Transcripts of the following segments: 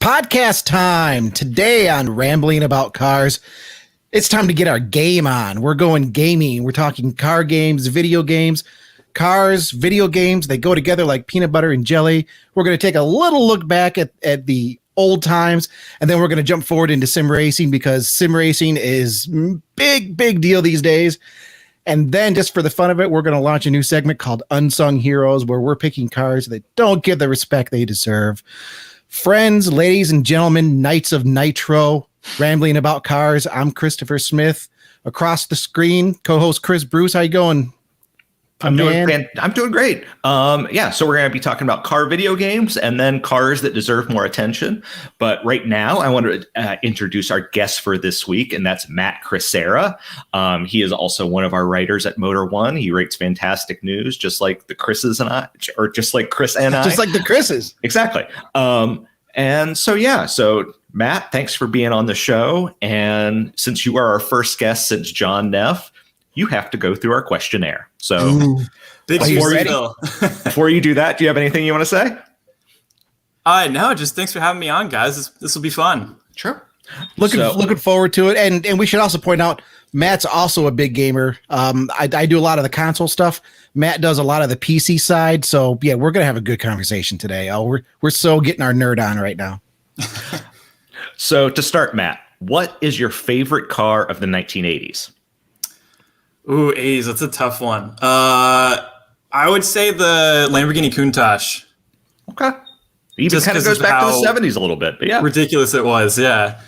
Podcast time today on Rambling About Cars. It's time to get our game on. We're going gaming. We're talking car games, video games, cars, video games. They go together like peanut butter and jelly. We're going to take a little look back at the old times, and then we're going to jump forward into sim racing because sim racing is big deal these days. And then just for the fun of it, we're going to launch a new segment called Unsung Heroes, where we're picking cars that don't get the respect they deserve. Friends, ladies and gentlemen, Knights of Nitro, Rambling About Cars. I'm Christopher Smith. Across the screen, co-host Chris Bruce. How you going? I'm doing great. So we're going to be talking about car video games and then cars that deserve more attention. But right now, I want to introduce our guest for this week, and that's Matt Crisara. He is also one of our writers at Motor One. He writes fantastic news, just like the Chris's and I, or just like Chris and I. Just like the Chris's. Exactly. So Matt, thanks for being on the show. And since you are our first guest since John Neff, you have to go through our questionnaire. So before you do that, do you have anything you want to say? No, just thanks for having me on, guys. This will be fun. Sure. Looking forward to it. And we should also point out, Matt's also a big gamer. I do a lot of the console stuff. Matt does a lot of the PC side. So yeah, we're going to have a good conversation today. We're so getting our nerd on right now. So to start, Matt, what is your favorite car of the 1980s? Ooh, 80s, that's a tough one. I would say the Lamborghini Countach. Okay. Even kind of goes back to the 70s a little bit, but yeah. Ridiculous it was, yeah.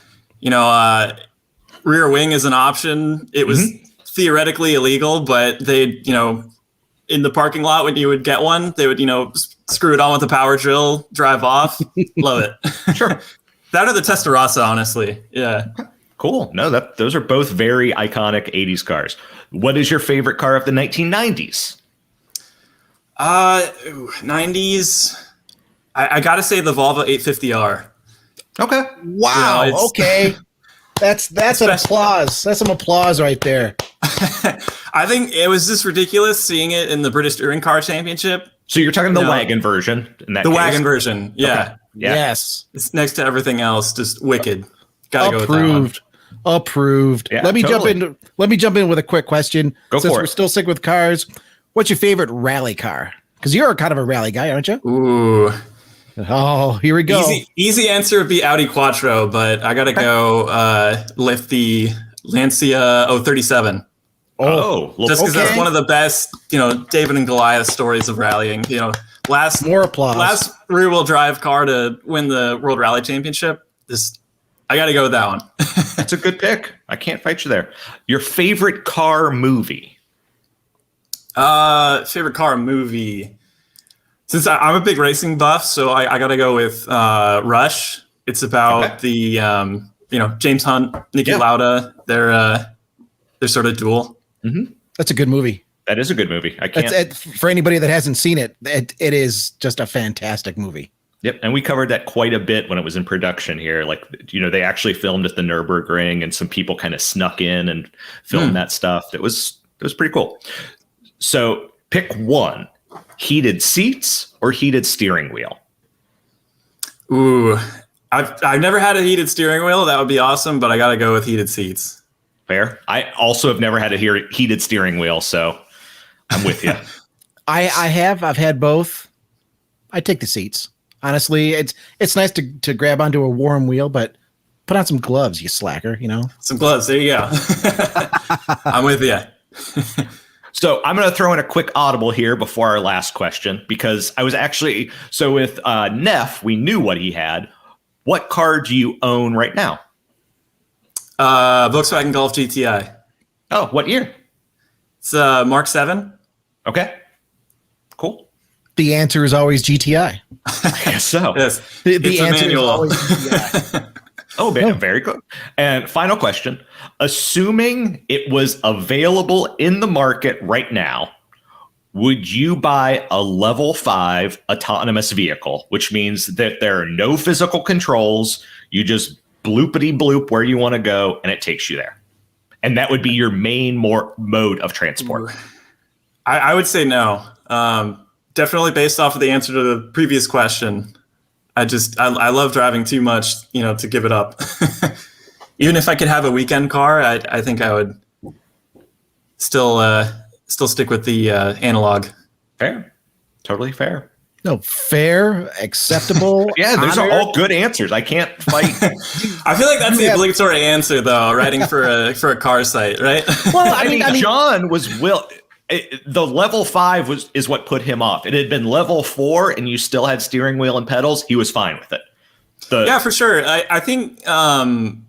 Rear wing is an option. It was theoretically illegal, but they, in the parking lot when you would get one, they would, screw it on with a power drill, drive off. Love it. Sure. That or the Testarossa, honestly. Yeah. Cool. No, those are both very iconic 80s cars. What is your favorite car of the 1990s? 90s. I got to say the Volvo 850R. Okay. Wow. Okay. That's an applause. That's some applause right there. I think it was just ridiculous seeing it in the British Touring Car Championship. So you're talking the wagon version in that case? Wagon version. Yeah. Okay. Yeah. Yes. It's next to everything else. Just wicked. Gotta go with that one. Approved. Yeah, Let me jump in with a quick question. Go Since for it. We're still sick with cars. What's your favorite rally car? Because you're kind of a rally guy, aren't you? Ooh. Oh, here we go. Easy answer would be Audi Quattro, but I gotta go lift the Lancia 037. Just because that's one of the best, David and Goliath stories of rallying. More applause. Last rear-wheel drive car to win the World Rally Championship. I got to go with that one. That's a good pick. I can't fight you there. Your favorite car movie? Favorite car movie? Since I'm a big racing buff, so I got to go with Rush. It's about the James Hunt, Niki Lauda. They're sort of duel. Mm-hmm. That's a good movie. That is a good movie. I can't. For anybody that hasn't seen it, it is just a fantastic movie. Yep, and we covered that quite a bit when it was in production here. Like, they actually filmed at the Nürburgring, and some people kind of snuck in and filmed that stuff. It was pretty cool. So, pick one: heated seats or heated steering wheel. Ooh, I've never had a heated steering wheel. That would be awesome, but I got to go with heated seats. Fair. I also have never had a heated steering wheel, so I'm with you. I've had both. I take the seats. Honestly, it's nice to grab onto a warm wheel, but put on some gloves, you slacker, Some gloves. There you go. I'm with you. So I'm going to throw in a quick audible here before our last question, because I was actually, with Neff, we knew what he had. What car do you own right now? Volkswagen Golf GTI. Oh, what year? It's Mark 7. Okay. Cool. The answer is always GTI. I guess so. Yes. The answer is always GTI. Oh, man, very good. And final question. Assuming it was available in the market right now, would you buy a level 5 autonomous vehicle, which means that there are no physical controls, you just bloopity bloop where you want to go, and it takes you there? And that would be your main mode of transport. I would say no. Definitely based off of the answer to the previous question. I love driving too much, to give it up. Even if I could have a weekend car, I think I would still stick with the analog. Fair. Totally fair. No, fair, acceptable. Yeah, those are all good answers. I can't fight. I feel like that's the obligatory answer, though, writing for a car site, right? Well, I mean, John was the level 5 is what put him off. It had been level 4 and you still had steering wheel and pedals. He was fine with it. Yeah, for sure. I think on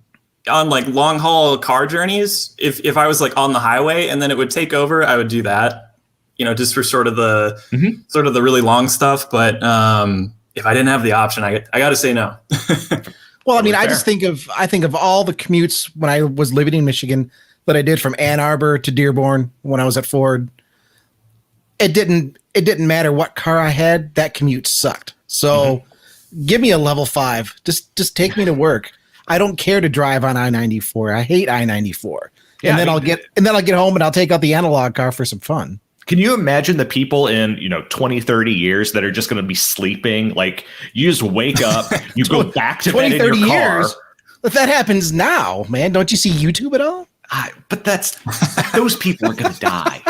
like long haul car journeys, if I was like on the highway and then it would take over, I would do that. Just for sort of the really long stuff. But if I didn't have the option, I got to say no. Well, I mean, I think of all the commutes when I was living in Michigan that I did from Ann Arbor to Dearborn when I was at Ford. It didn't matter what car I had. That commute sucked. So give me a level 5. Just take me to work. I don't care to drive on I-94. I hate I-94. Yeah, and then I'll get home and I'll take out the analog car for some fun. Can you imagine the people in 20, 30 years that are just going to be sleeping? Like, you just wake up, you go back to 20, bed in your car. Years? If that happens now, man, don't you see YouTube at all? But those people are going to die.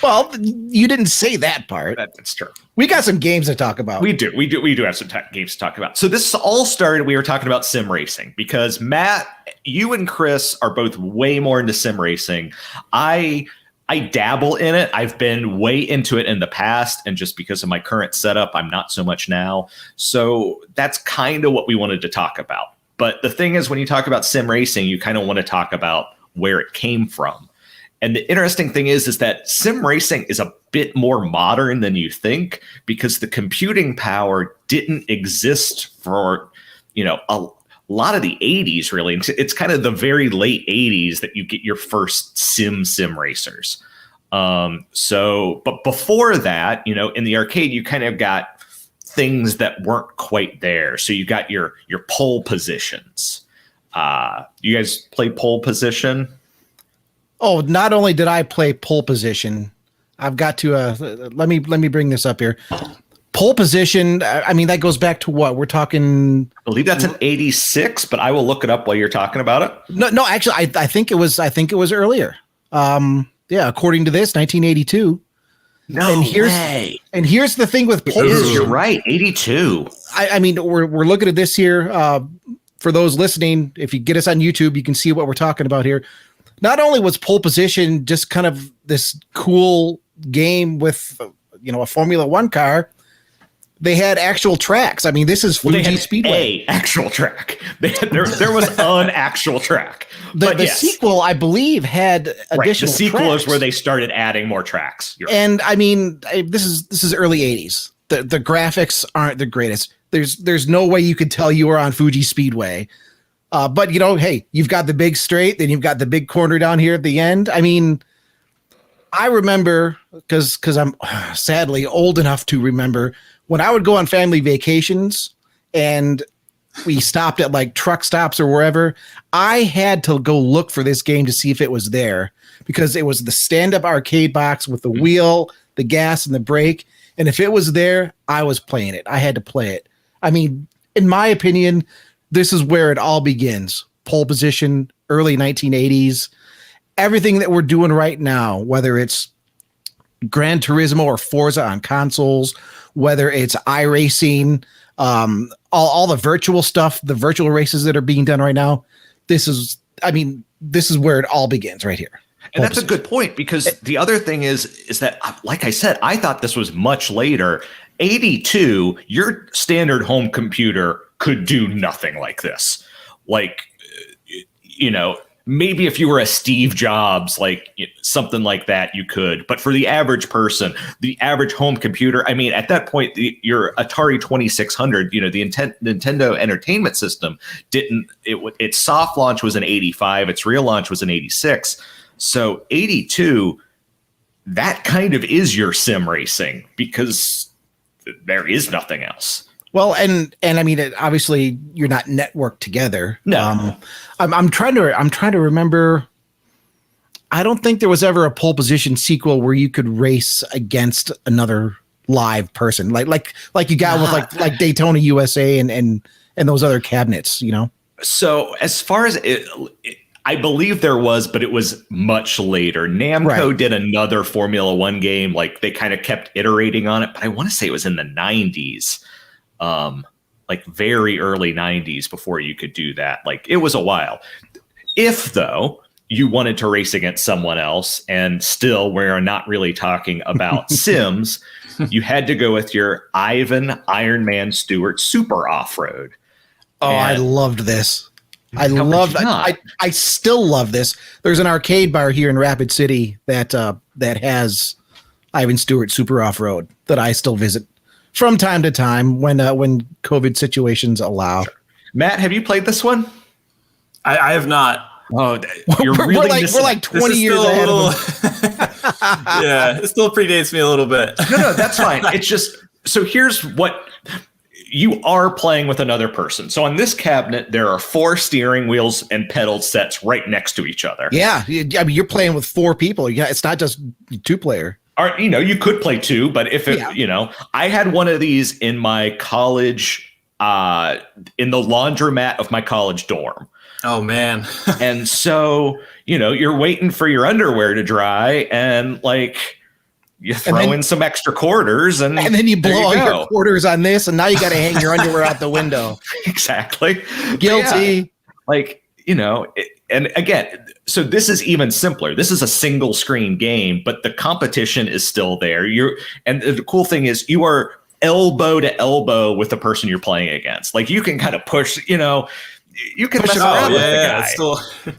Well, you didn't say that part. That's true. We got some games to talk about. We do have some games to talk about. So this all started, we were talking about sim racing because Matt, you and Chris are both way more into sim racing. I dabble in it. I've been way into it in the past, and just because of my current setup, I'm not so much now. So that's kind of what we wanted to talk about. But the thing is, when you talk about sim racing, you kind of want to talk about where it came from. And the interesting thing is that sim racing is a bit more modern than you think, because the computing power didn't exist for, a lot of the 80s, really. It's kind of the very late 80s that you get your first sim racers. But before that, in the arcade, you kind of got things that weren't quite there. So you got your pole positions. You guys play pole position? Oh, not only did I play pole position, I've got to let me bring this up here. Pole position, I mean, that goes back to what? We're talking, I believe that's an 86, but I will look it up while you're talking about it. No, actually I think it was earlier. Yeah, according to this, 1982. No way. And here's the thing with pole position. You're right, 82. I mean, we're looking at this here. For those listening, if you get us on YouTube, you can see what we're talking about here. Not only was pole position just kind of this cool game with, a Formula One car, they had actual tracks. I mean, this is Fuji Speedway. Actual track. There was an actual track. The sequel, I believe, had additional The sequel tracks. is where they started adding more tracks. And I mean, this is early 80s. The graphics aren't the greatest. There's no way you could tell you were on Fuji Speedway. But hey, you've got the big straight, then you've got the big corner down here at the end. I mean, I remember because I'm sadly old enough to remember when I would go on family vacations and we stopped at like truck stops or wherever, I had to go look for this game to see if it was there, because it was the stand-up arcade box with the wheel, the gas, and the brake. And if it was there, I was playing it. I had to play it. I mean, in my opinion, this is where it all begins. Pole position, early 1980s. Everything that we're doing right now, whether it's Gran Turismo or Forza on consoles, whether it's iRacing, all the virtual stuff, the virtual races that are being done right now, this is where it all begins right here. And that's a good point, because the other thing is that, like I said, I thought this was much later. 82, your standard home computer could do nothing like this. Like, maybe if you were a Steve Jobs, something like that, you could. But for the average person, the average home computer, I mean, at that point, your Atari 2600, the Nintendo Entertainment System its soft launch was in 85, its real launch was in 86. So 82, that kind of is your sim racing, because there is nothing else. Well, and I mean, obviously, you're not networked together. No, I'm trying to remember. I don't think there was ever a pole position sequel where you could race against another live person, like you got with like Daytona USA and those other cabinets, you know? So as far as I believe there was, but it was much later. Namco did another Formula One game. Like they kind of kept iterating on it, but I want to say it was in the 90s, like very early 90s before you could do that. Like it was a while. If though you wanted to race against someone else, and still we're not really talking about Sims, you had to go with your Ivan Iron Man Stewart Super Off-Road. Oh, I loved this. I still love this. There's an arcade bar here in Rapid City that has Ivan Stewart Super Off-Road that I still visit from time to time when COVID situations allow. Matt, have you played this one? I have not. Oh, we're like 20 years ahead of them. Yeah, it still predates me a little bit. No, that's fine. It's just, so here's what you are playing with another person. So on this cabinet, there are 4 steering wheels and pedal sets right next to each other. Yeah, I mean, you're playing with 4 people. Yeah, it's not just 2-player. Or, you could play 2, but if it, I had one of these in my college, in the laundromat of my college dorm. Oh man. And so, you're waiting for your underwear to dry and like you throw in some extra quarters and then you blow all your quarters on this and now you got to hang your underwear out the window. Exactly. Guilty. Yeah, and again, so this is even simpler. This is a single screen game, but the competition is still there. And the cool thing is you are elbow to elbow with the person you're playing against. Like you can kind of push, you can mess around with the guy.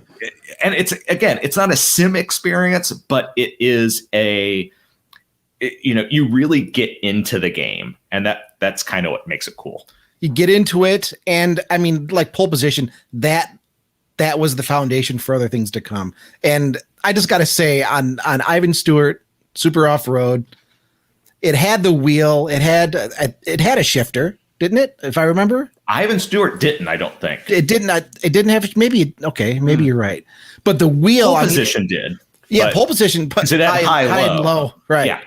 And it's not a sim experience, but it is you really get into the game, and that's kind of what makes it cool. You get into it, and I mean, like pole position, that was the foundation for other things to come. And I just got to say, on Ivan Stewart Super Off-Road, it had the wheel, it had a shifter, didn't it? If I remember, Ivan Stewart didn't. I don't think it didn't. It didn't have. Maybe you're right. But the wheel pole position did. Yeah, pole position, but it had high and low. Right. Yeah.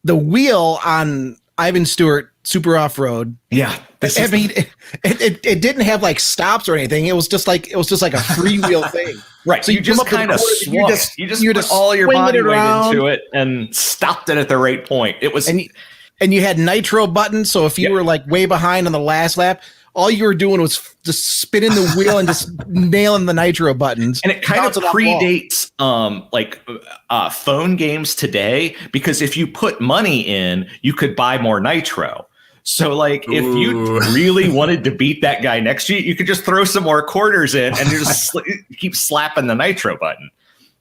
The wheel on Ivan Stewart Super Off-Road. Yeah. It didn't have like stops or anything. It was just like a freewheel thing. Right. So you just kind of swung. You just put all your body weight into it and stopped it at the right point. It was. And you had nitro buttons, so if you were like way behind on the last lap, all you were doing was just spinning the wheel and just nailing the nitro buttons. And it kind of predates phone games today, because if you put money in, you could buy more nitro. So like if you really wanted to beat that guy next to you, you could just throw some more quarters in and you just keep slapping the nitro button.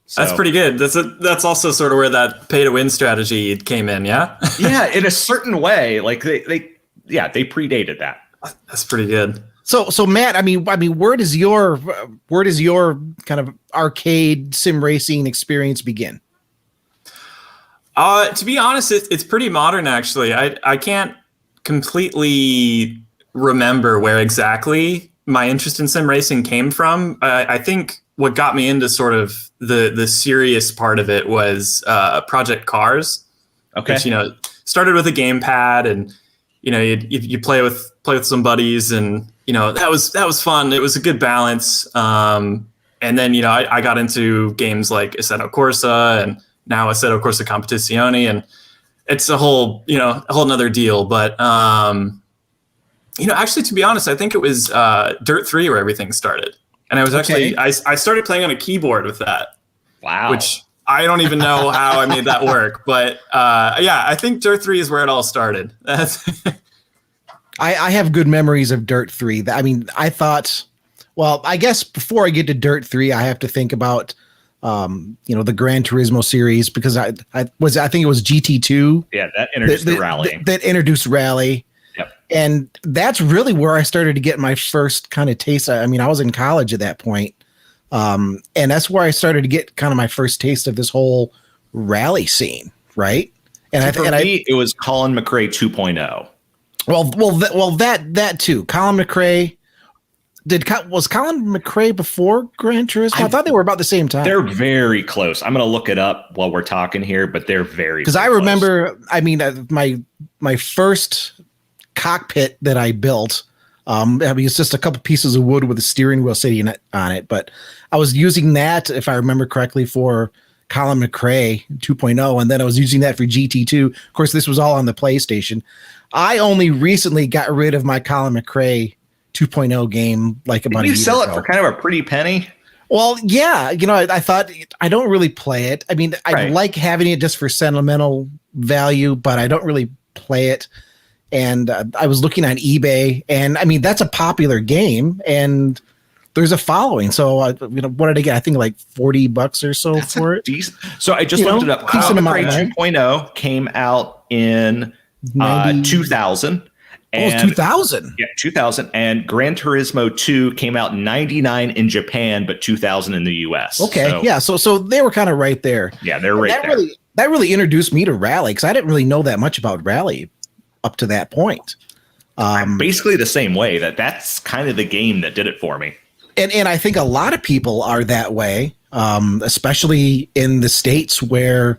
So, that's pretty good. That's also sort of where that pay to win strategy came in. Yeah. Yeah. In a certain way, like they predated that. That's pretty good. So Matt, I mean, where does your kind of arcade sim racing experience begin? To be honest, it's pretty modern actually. I can't completely remember where exactly my interest in sim racing came from. I think what got me into sort of the serious part of it was Project Cars. Okay. Which, started with a gamepad, and you play with some buddies, and that was fun. It was a good balance. And then I got into games like Assetto Corsa and now Assetto Corsa Competizione, and it's a whole nother deal. But actually, to be honest, I think it was Dirt 3 where everything started. And I was actually, I started playing on a keyboard with that. Wow. Which I don't even know how I made that work. But I think Dirt 3 is where it all started. I have good memories of Dirt 3. I mean, I thought, well, I guess before I get to Dirt 3, I have to think about, the Gran Turismo series, because I think it was GT2. Yeah, that introduced the rallying. That introduced rally. Yep. And that's really where I started to get my first kind of taste. I mean, I was in college at that point. And that's where I started to get kind of my first taste of this whole rally scene. Right. And for me, it was Colin McRae 2.0. Well, that too. Colin McRae. Was Colin McRae before Gran Turismo? I thought they were about the same time. They're very close. I'm going to look it up while we're talking here, but they're very because I remember. I mean, my first cockpit that I built. I mean, it's just a couple pieces of wood with a steering wheel sitting on it, but I was using that, if I remember correctly, for Colin McRae 2.0, and then I was using that for GT2. Of course, this was all on the PlayStation. I only recently got rid of my Colin McRae 2.0 game, like about a year ago. You sell it for kind of a pretty penny? Well, yeah. I thought I don't really play it. I mean, I like having it just for sentimental value, but I don't really play it. And I was looking on eBay, and I mean, that's a popular game, and there's a following. So, what did I get? I think like $40 or so for it. So I just looked it up. Colin McRae 2.0 came out in 2000. And, it was 2000. Yeah, 2000. And Gran Turismo 2 came out in 99 in Japan, but 2000 in the US. Okay, so they were kind of right there. Yeah, they're right there. That really introduced me to Rally, because I didn't really know that much about Rally up to that point. Basically the same way. That's kind of the game that did it for me. And I think a lot of people are that way, especially in the States where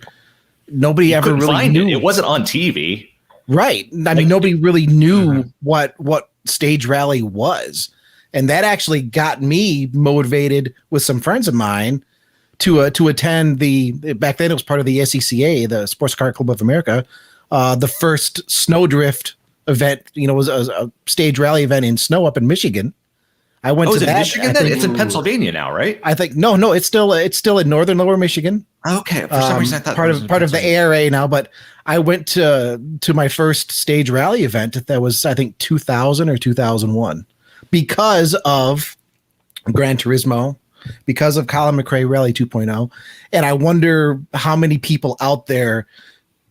nobody ever really knew. It wasn't on TV. Right. I mean, nobody really knew what stage rally was. And that actually got me motivated with some friends of mine to attend back then it was part of the SCCA, the Sports Car Club of America. The first snowdrift event, was a stage rally event in snow up in Michigan. I went to that. Michigan? It's in Pennsylvania now, right? I think no, it's still in northern Lower Michigan. Okay, for some reason I thought part of the ARA now, but I went to my first stage rally event. That was, I think, 2000 or 2001, because of Gran Turismo, because of Colin McRae Rally 2.0, and I wonder how many people out there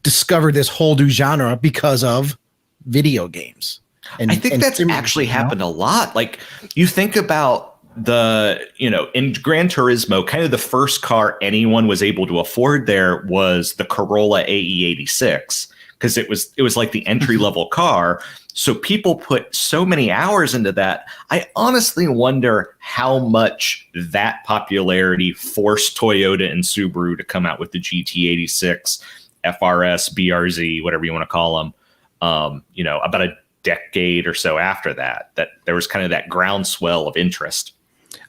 discovered this whole new genre because of video games. And I think that's actually happened a lot. Like, you think about in Gran Turismo, kind of the first car anyone was able to afford there was the Corolla AE86, because it was like the entry level car. So people put so many hours into that. I honestly wonder how much that popularity forced Toyota and Subaru to come out with the GT86, FRS, BRZ, whatever you want to call them. About a decade or so after that there was kind of that groundswell of interest.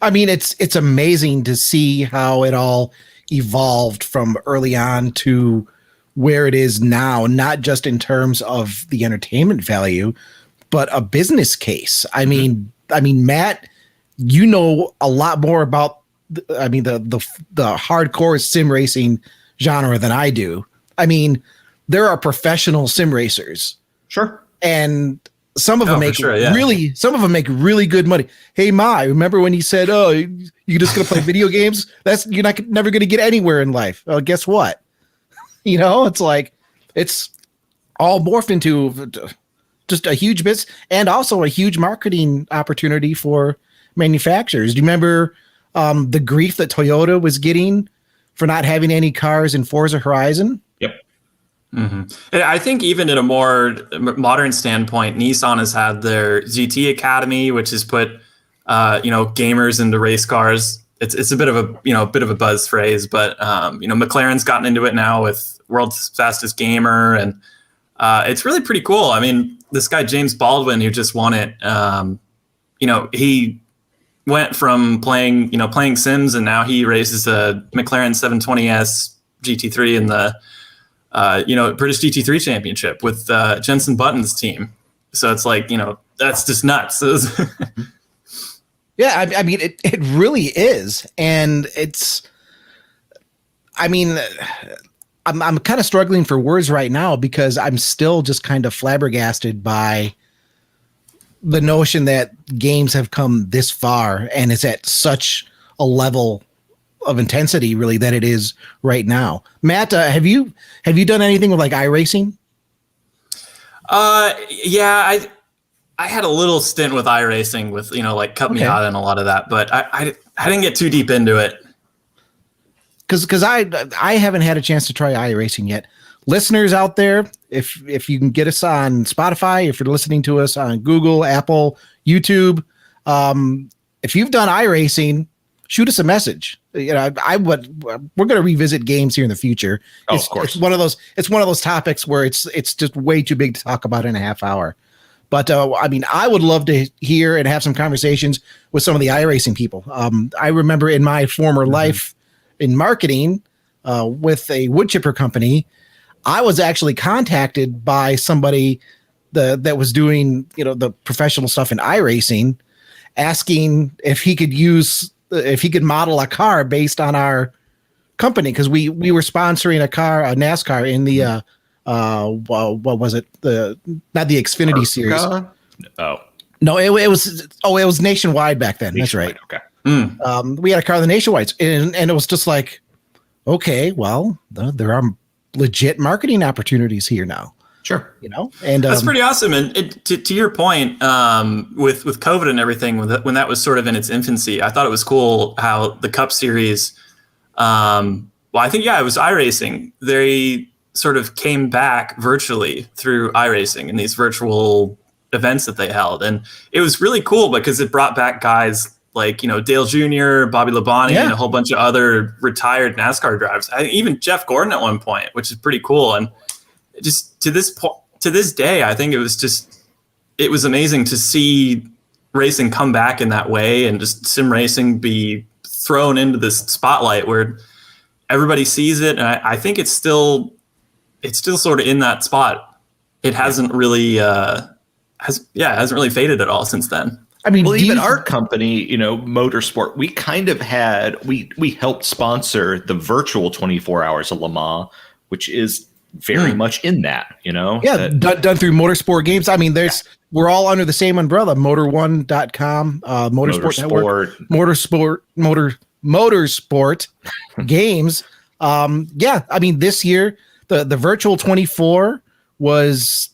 I mean, it's amazing to see how it all evolved from early on to where it is now, not just in terms of the entertainment value, but a business case. I mean, Matt, you know a lot more about the hardcore sim racing genre than I do. I mean, there are professional sim racers. Sure. And some of them make really good money. Hey, Ma, remember when you said, "Oh, you're just going to play video games? You're never going to get anywhere in life." Well, guess what? It's like it's all morphed into just a huge business and also a huge marketing opportunity for manufacturers. Do you remember the grief that Toyota was getting for not having any cars in Forza Horizon? Yep. Mm-hmm. I think even at a more modern standpoint, Nissan has had their GT Academy, which has put gamers into race cars. It's a bit of a buzz phrase, but McLaren's gotten into it now with World's Fastest Gamer, and it's really pretty cool. I mean, this guy James Baldwin, who just won it, he went from playing Sims, and now he races a McLaren 720S GT3 in the British GT3 Championship with Jenson Button's team. So it's like, that's just nuts. Yeah, I mean, it really is. And I'm kind of struggling for words right now because I'm still just kind of flabbergasted by the notion that games have come this far and it's at such a level of intensity really that it is right now. Matt, have you done anything with like iRacing? Yeah, I had a little stint with iRacing with, like Cup Miata and a lot of that, but I didn't get too deep into it. Cause I haven't had a chance to try iRacing yet. Listeners out there, if you can get us on Spotify, if you're listening to us on Google, Apple, YouTube, If you've done iRacing, shoot us a message. You know, we're going to revisit games here in the future. Of course. It's one of those topics where it's just way too big to talk about in a half hour. But I mean, I would love to hear and have some conversations with some of the iRacing people. I remember in my former life in marketing with a wood chipper company, I was actually contacted by somebody that was doing, you know, the professional stuff in iRacing, asking if he could model a car based on our company, because we were sponsoring a NASCAR in the what was it? Not the Xfinity series. Oh no, it was nationwide back then. Nationwide, that's right. Okay. We had a car, the Nationwides, and it was just like, okay, well, there are legit marketing opportunities here now. Sure. You know, and that's pretty awesome. And to your point, with COVID and everything, when that was sort of in its infancy, I thought it was cool how the Cup Series, well, I think, it was iRacing. They sort of came back virtually through iRacing and these virtual events that they held. And it was really cool because it brought back guys like, you know, Dale Jr., Bobby Labonte, and a whole bunch of other retired NASCAR drivers. Even Jeff Gordon at one point, which is pretty cool. And just to this day, I think it was amazing to see racing come back in that way, and just sim racing be thrown into this spotlight where everybody sees it. And I think it's still sort of in that spot. It hasn't really hasn't really faded at all since then. I mean, well, even our company, you know, Motorsport, we kind of we helped sponsor the virtual 24 Hours of Le Mans, which is very much in that, you know. Yeah, done through Motorsport Games. I mean, we're all under the same umbrella, Motor1.com, Motorsport Network, Motorsport Games. I mean, this year the virtual 24 was,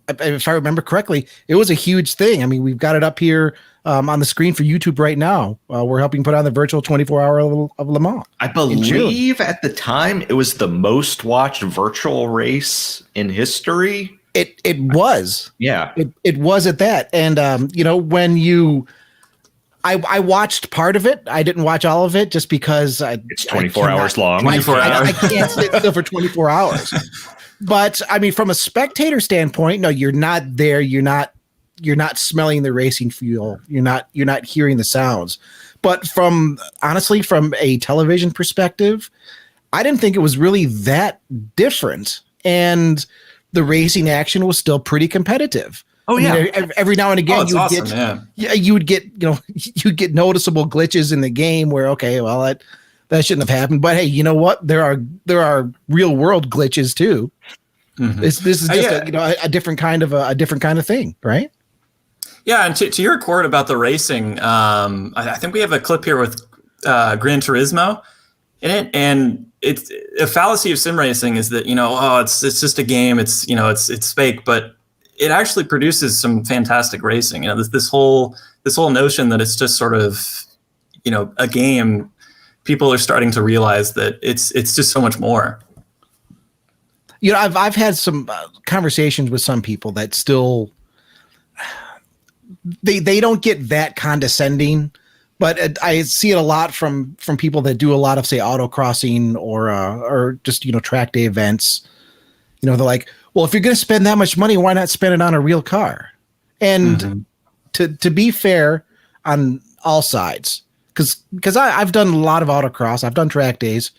if I remember correctly, it was a huge thing. I mean, we've got it up here on the screen for YouTube right now. We're helping put on the virtual 24-hour of Le Mans. I believe at the time it was the most watched virtual race in history. It was. Yeah. It was at that. And, you know, when I watched part of it. I didn't watch all of it just because it's 24 hours long. 24 hours. I can't sit still for 24 hours. But I mean, from a spectator standpoint, no, you're not there. You're not smelling the racing fuel. You're not hearing the sounds. But honestly, from a television perspective, I didn't think it was really that different. And the racing action was still pretty competitive. Oh yeah. I mean, every now and again, you would get noticeable glitches in the game where, okay, well, that shouldn't have happened. But hey, you know what? There are real world glitches too. Mm-hmm. This is just a different kind of thing, right? Yeah, and to your quote about the racing, I think we have a clip here with Gran Turismo in it, and it's a fallacy of sim racing is that, you know, it's just a game, it's fake, but it actually produces some fantastic racing. You know, this whole notion that it's just sort of, you know, a game. People are starting to realize that it's just so much more. You know, I've had some conversations with some people that still they don't get that condescending, but I see it a lot from people that do a lot of, say, autocrossing or just, you know, track day events. You know, they're like, well, if you're going to spend that much money, why not spend it on a real car? And to be fair on all sides, because I've done a lot of autocross, I've done track days.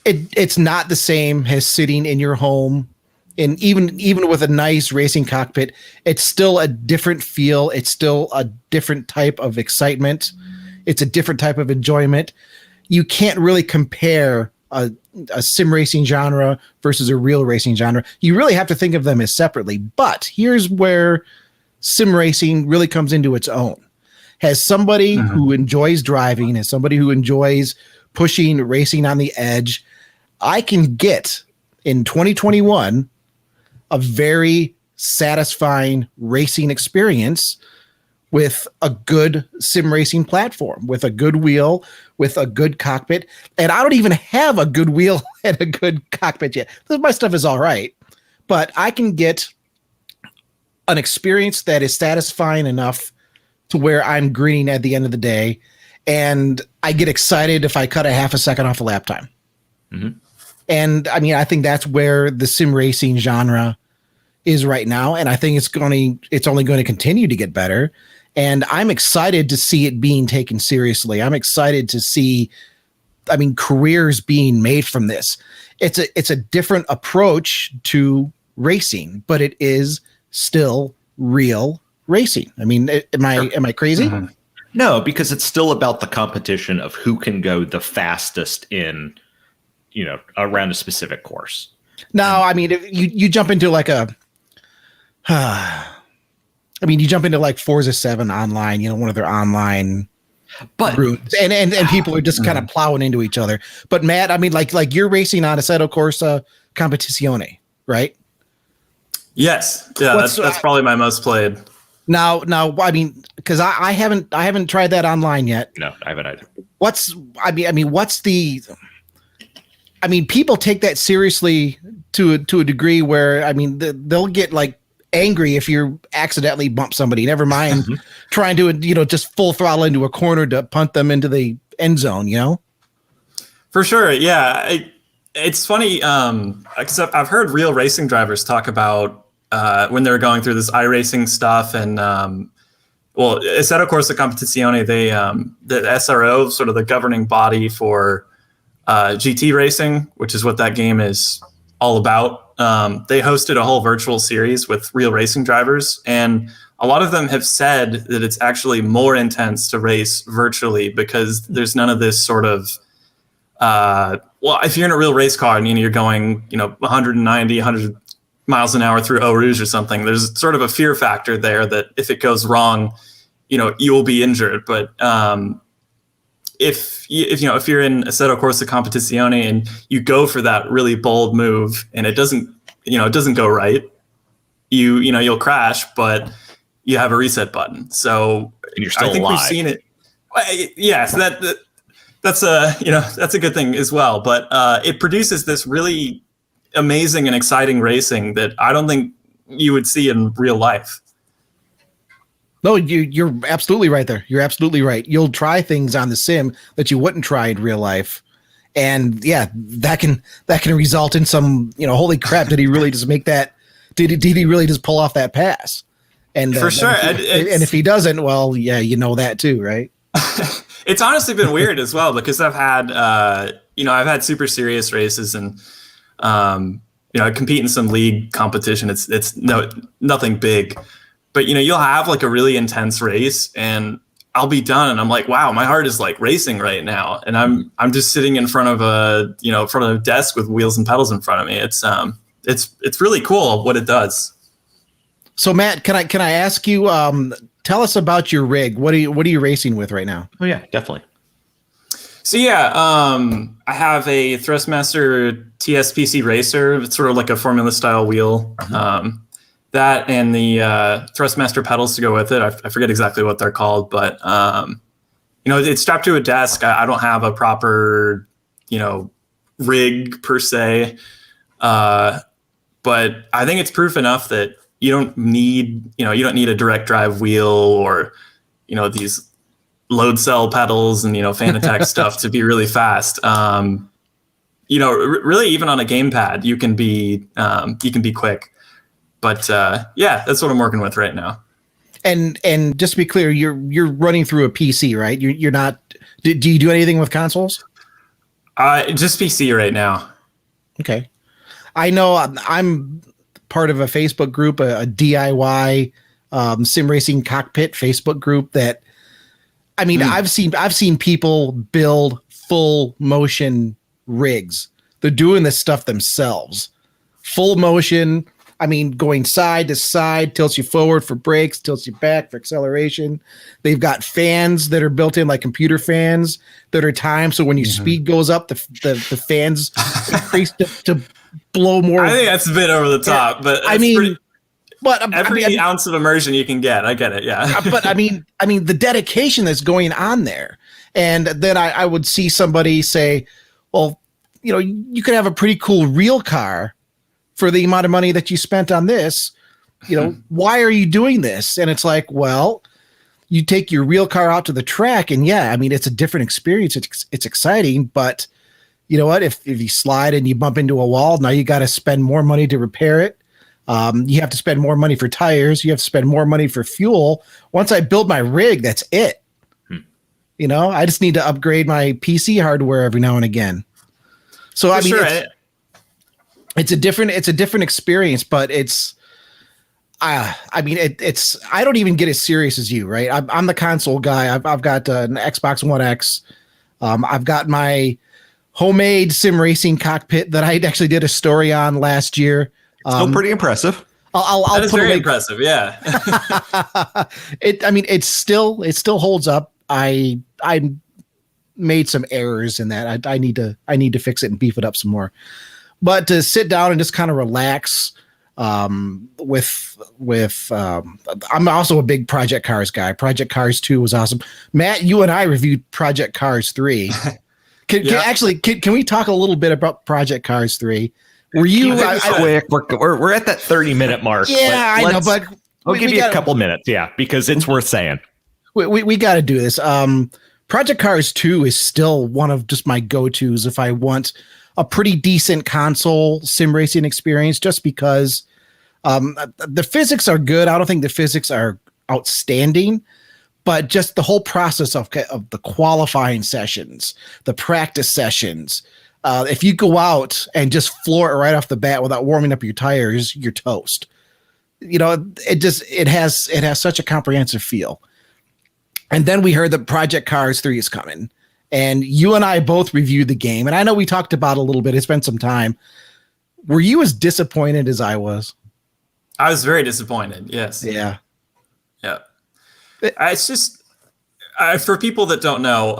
It's not the same as sitting in your home, and even with a nice racing cockpit, it's still a different feel. It's still a different type of excitement. It's a different type of enjoyment. You can't really compare a sim racing genre versus a real racing genre. You really have to think of them as separately. But here's where sim racing really comes into its own. As somebody who enjoys driving, as somebody who enjoys pushing racing on the edge, I can get in 2021 a very satisfying racing experience with a good sim racing platform, with a good wheel, with a good cockpit. And I don't even have a good wheel and a good cockpit yet. My stuff is all right, but I can get an experience that is satisfying enough to where I'm greening at the end of the day, and I get excited if I cut a half a second off a lap time. Mm-hmm. And I mean, I think that's where the sim racing genre is right now, and I think it's only going to continue to get better. And I'm excited to see it being taken seriously. I'm excited to see, I mean, careers being made from this. It's a different approach to racing, but it is still real racing. I mean, am I crazy? Mm-hmm. No, because it's still about the competition of who can go the fastest in, around a specific course. Now, I mean, if you jump into like you jump into like Forza 7 online, one of their online groups, and people are just kind of plowing into each other. But Matt, I mean, like you're racing on Assetto Corsa Competizione, right? Yes. Yeah, that's probably my most played. Now, I mean, because I haven't tried that online yet. No, I haven't either. People take that seriously to a degree where, I mean, they'll get like angry if you accidentally bump somebody. Never mind trying to, just full throttle into a corner to punt them into the end zone, For sure. Yeah. It's funny. Because I've heard real racing drivers talk about when they're going through this iRacing stuff, and Assetto Corsa Competizione, the SRO, sort of the governing body for GT racing, which is what that game is all about. They hosted a whole virtual series with real racing drivers, and a lot of them have said that it's actually more intense to race virtually because there's none of this sort of if you're in a real race car and you're going 190, 100 miles an hour through Eau Rouge or something, there's sort of a fear factor there that if it goes wrong, you will be injured. But if you're in Assetto Corsa Competizione and you go for that really bold move and it doesn't go right, you'll crash, but you have a reset button. So and you're still I think alive. We've seen it. Yes, that's a good thing as well. But it produces this really amazing and exciting racing that I don't think you would see in real life. No, you're absolutely right there. You're absolutely right. You'll try things on the sim that you wouldn't try in real life. And yeah, that can result in some, holy crap, did he really just make that? Did he really just pull off that pass? And for sure. And if he doesn't, well, yeah, that too, right? It's honestly been weird as well, because I've had super serious races and, I compete in some league competition. It's nothing big, but you'll have like a really intense race and I'll be done and I'm like, wow, my heart is like racing right now. And I'm just sitting in front of a desk with wheels and pedals in front of me. It's really cool what it does. So Matt, can I ask you, tell us about your rig. What are you racing with right now? Oh yeah, definitely. So yeah, I have a Thrustmaster TSPC Racer. It's sort of like a Formula style wheel. That and the Thrustmaster pedals to go with it. I forget exactly what they're called, but it's strapped to a desk. I don't have a proper rig per se, but I think it's proof enough that you don't need a direct drive wheel or these load cell pedals and Fanatec stuff to be really fast. Really even on a gamepad you can be quick. But yeah, that's what I'm working with right now. And just to be clear, you're running through a PC, right? You're not. Do you do anything with consoles? Just PC right now. Okay, I know I'm part of a Facebook group, a DIY sim racing cockpit Facebook group. That I mean, I've seen people build full motion rigs. They're doing this stuff themselves, full motion. I mean, going side to side, tilts you forward for brakes, tilts you back for acceleration. They've got fans that are built in, like computer fans that are timed. So when your speed goes up, the fans increase to blow more. I think that's a bit over the top, but every ounce of immersion you can get. I get it. Yeah. But I mean, the dedication that's going on there. And then I would see somebody say, well, you could have a pretty cool real car for the amount of money that you spent on this. why are you doing this? And it's like, well, you take your real car out to the track, and yeah, I mean, it's a different experience. It's exciting, but you know what? If you slide and you bump into a wall, now you got to spend more money to repair it. You have to spend more money for tires. You have to spend more money for fuel. Once I build my rig, that's it. I just need to upgrade my PC hardware every now and again. So I mean, it's a different experience, but it's. I don't even get as serious as you, right? I'm the console guy. I've got an Xbox One X. I've got my homemade sim racing cockpit that I actually did a story on last year. Still pretty impressive. That is very impressive. Yeah. It still holds up. I made some errors in that. I need to fix it and beef it up some more. But to sit down and just kind of relax. I'm also a big Project Cars guy. Project Cars 2 was awesome. Matt, you and I reviewed Project Cars 3. Can we talk a little bit about Project Cars 3? Were you quick? We're at that 30-minute mark. Yeah, I know, but I'll give you a couple minutes. Yeah, because it's worth saying. We got to do this. Project Cars 2 is still one of just my go-tos if I want a pretty decent console sim racing experience, just because the physics are good. I don't think the physics are outstanding, but just the whole process of the qualifying sessions, the practice sessions. If you go out and just floor it right off the bat without warming up your tires, you're toast. It has such a comprehensive feel. And then we heard that Project Cars 3 is coming. And you and I both reviewed the game. And I know we talked about it a little bit. It's been some time. Were you as disappointed as I was? I was very disappointed. Yes. Yeah. Yeah. It's just, for people that don't know,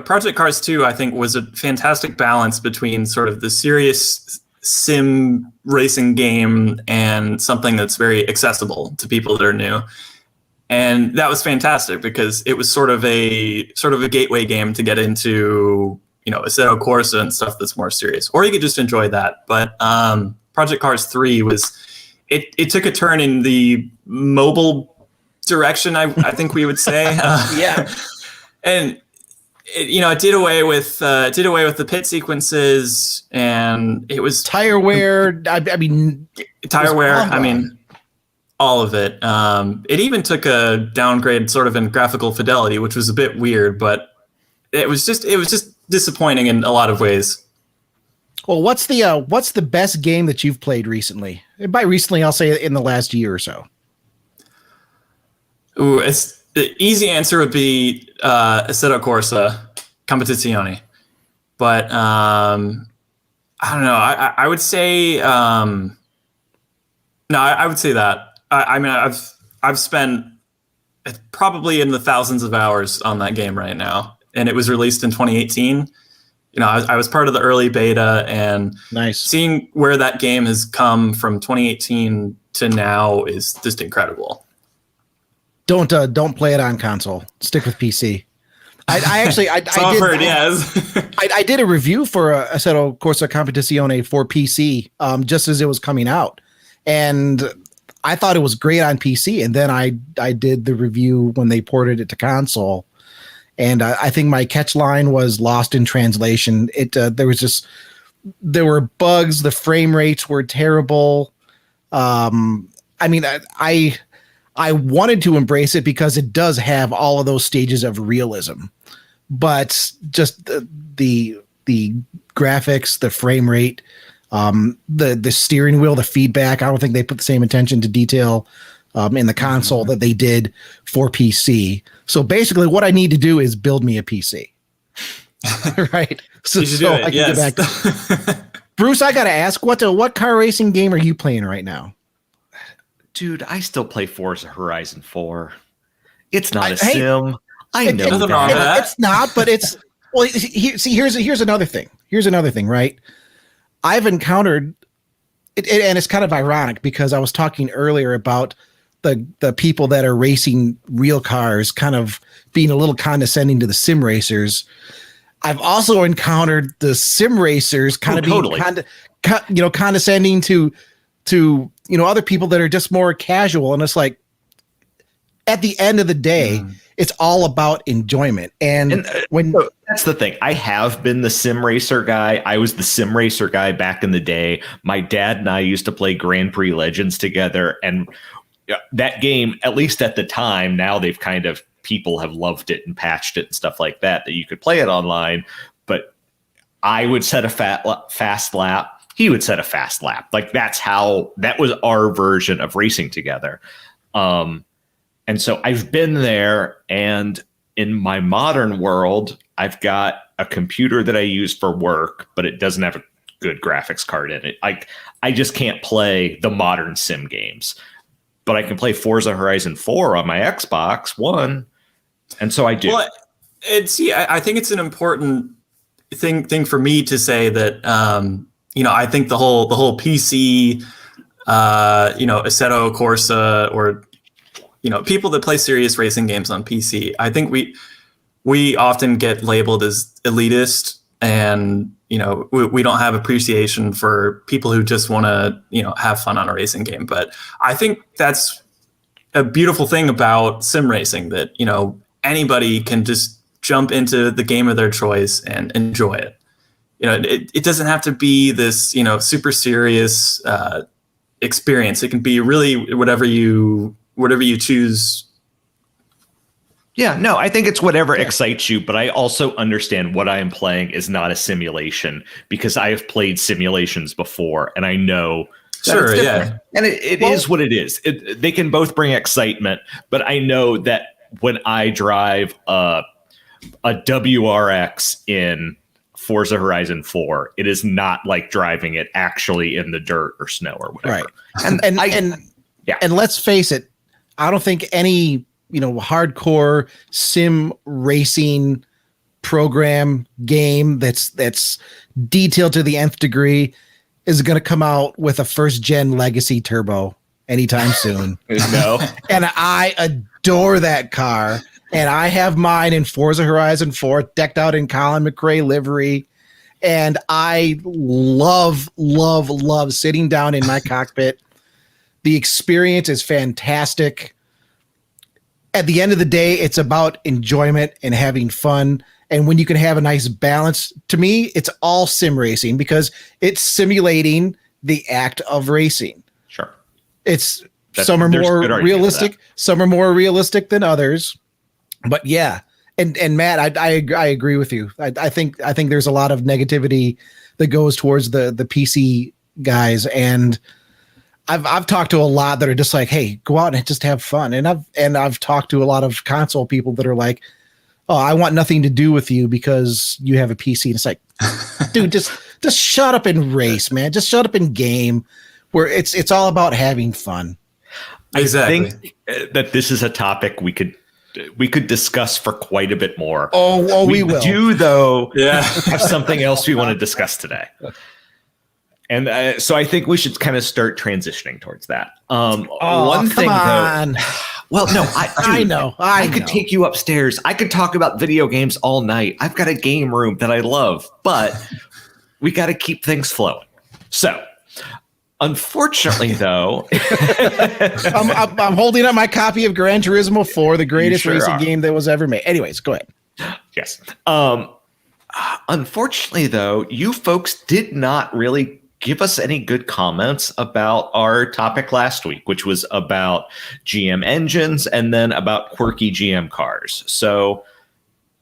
Project Cars 2, I think, was a fantastic balance between sort of the serious sim racing game and something that's very accessible to people that are new. And that was fantastic because it was sort of a gateway game to get into, Assetto Corsa and stuff that's more serious, or you could just enjoy that. But Project Cars 3 it took a turn in the mobile direction, I think we would say. Yeah. And it did away with the pit sequences, and it was tire wear. Tire wear. All of it. It even took a downgrade sort of in graphical fidelity, which was a bit weird, but it was just disappointing in a lot of ways. Well, what's the best game that you've played recently? And by recently, I'll say in the last year or so. Ooh, the easy answer would be Assetto Corsa Competizione. But I don't know. I would say no. I would say that. I've spent probably in the thousands of hours on that game right now, and it was released in 2018. I was part of the early beta, and seeing where that game has come from 2018 to now is just incredible. Don't play it on console. Stick with PC. I did a review for Assetto Corsa Competizione for PC just as it was coming out, and I thought it was great on PC, and then I did the review when they ported it to console, and I think my catch line was lost in translation. There were bugs. The frame rates were terrible. I wanted to embrace it because it does have all of those stages of realism, but just the graphics, the frame rate, the steering wheel, the feedback. I don't think they put the same attention to detail in the console that they did for PC. So basically what I need to do is build me a PC. Right. So I can get back to Bruce, I got to ask, what car racing game are you playing right now? Dude, I still play Forza Horizon 4. It's not a sim. I know that. It's not, but it's well. Here's another thing. Here's another thing, right? I've encountered it, and it's kind of ironic because I was talking earlier about the people that are racing real cars, kind of being a little condescending to the sim racers. I've also encountered the sim racers kind of being condescending to to, other people that are just more casual. And it's like, at the end of the day, it's all about enjoyment. And so that's the thing. I have been the sim racer guy. I was the sim racer guy back in the day. My dad and I used to play Grand Prix Legends together. And that game, at least at the time, now they've people have loved it and patched it and stuff like that you could play it online. But I would set a fast lap. He would set a fast lap. Like that was our version of racing together. And so I've been there, and in my modern world, I've got a computer that I use for work, but it doesn't have a good graphics card in it. I just can't play the modern sim games, but I can play Forza Horizon 4 on my Xbox One, and so I do. Well, I think it's an important thing for me to say that I think the whole PC, Assetto Corsa, or people that play serious racing games on PC, I think we often get labeled as elitist, and we don't have appreciation for people who just want to have fun on a racing game. But I think that's a beautiful thing about sim racing, that anybody can just jump into the game of their choice and enjoy it. It doesn't have to be this super serious experience. It can be really whatever you choose. Yeah, no, I think it's whatever excites you, but I also understand what I am playing is not a simulation, because I have played simulations before and I know. Sure, yeah. And it is what it is. They can both bring excitement, but I know that when I drive a WRX in Forza Horizon 4, it is not like driving it actually in the dirt or snow or whatever. Right. And let's face it, I don't think any, hardcore sim racing program game that's detailed to the nth degree is going to come out with a first gen legacy turbo anytime soon. No. And I adore that car. And I have mine in Forza Horizon 4 decked out in Colin McRae livery. And I love sitting down in my cockpit. The experience is fantastic. At the end of the day, it's about enjoyment and having fun. And when you can have a nice balance, to me, it's all sim racing, because it's simulating the act of racing. Sure. Some are more realistic. Some are more realistic than others. But yeah. And Matt, I agree with you. I think there's a lot of negativity that goes towards the PC guys, and I've talked to a lot that are just like, hey, go out and just have fun. And I've talked to a lot of console people that are like, oh, I want nothing to do with you because you have a PC. And it's like, dude, just shut up and race, man. Just shut up and game, where it's all about having fun. Exactly. I think that this is a topic we could discuss for quite a bit more. We will. Do though have something else we want to discuss today. And so I think we should kind of start transitioning towards that. One thing, though. Well, no, I know. I could take you upstairs. I could talk about video games all night. I've got a game room that I love, but we got to keep things flowing. So, unfortunately, though, I'm holding up my copy of Gran Turismo 4, the greatest racing game that was ever made. Anyways, go ahead. Yes. Unfortunately, though, you folks did not really give us any good comments about our topic last week, which was about GM engines and then about quirky GM cars. So,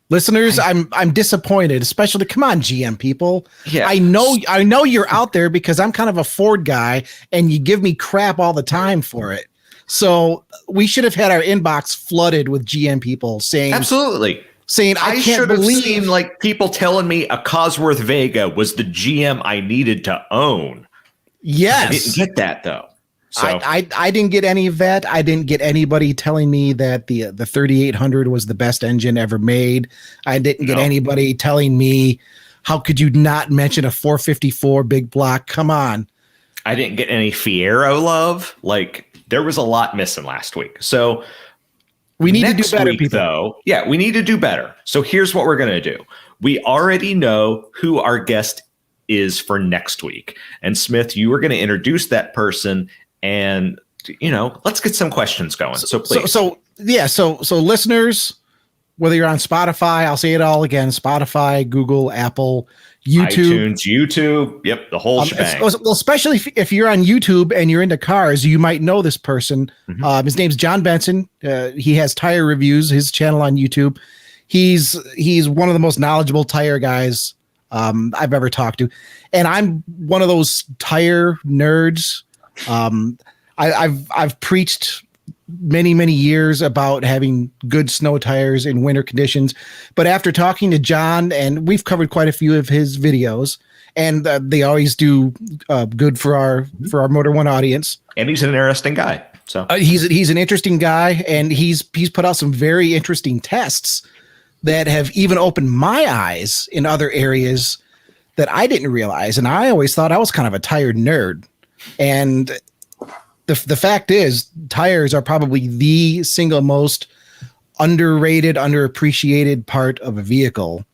listeners, I'm disappointed, especially, come on, GM people. Yeah. I know you're out there, because I'm kind of a Ford guy and you give me crap all the time for it. So we should have had our inbox flooded with GM people saying, absolutely. Saying, I can't should have believe seen like people telling me a Cosworth Vega was the GM I needed to own. Yes. I didn't get that though. So I didn't get any of that. I didn't get anybody telling me that the 3800 was the best engine ever made. I didn't get anybody telling me, how could you not mention a 454 big block? Come on. I didn't get any Fiero love. Like, there was a lot missing last week. So we need to do better, week, people. Though, we need to do better. So here's what we're going to do. We already know who our guest is for next week. And Smith, you were going to introduce that person, and let's get some questions going. So please. So listeners, whether you're on Spotify, I'll say it all again: Spotify, Google, Apple, YouTube, iTunes, YouTube. Yep, the whole shebang. Well, especially if you're on YouTube and you're into cars, you might know this person. Mm-hmm. His name's John Benson. He has tire reviews. His channel on YouTube. He's one of the most knowledgeable tire guys I've ever talked to, and I'm one of those tire nerds. I've preached many years about having good snow tires in winter conditions, but after talking to John, and we've covered quite a few of his videos, and they always do good for our Motor One audience. And he's an interesting guy. So he's an interesting guy, and he's put out some very interesting tests that have even opened my eyes in other areas that I didn't realize. And I always thought I was kind of a tire nerd. And the fact is, tires are probably the single most underrated, underappreciated part of a vehicle.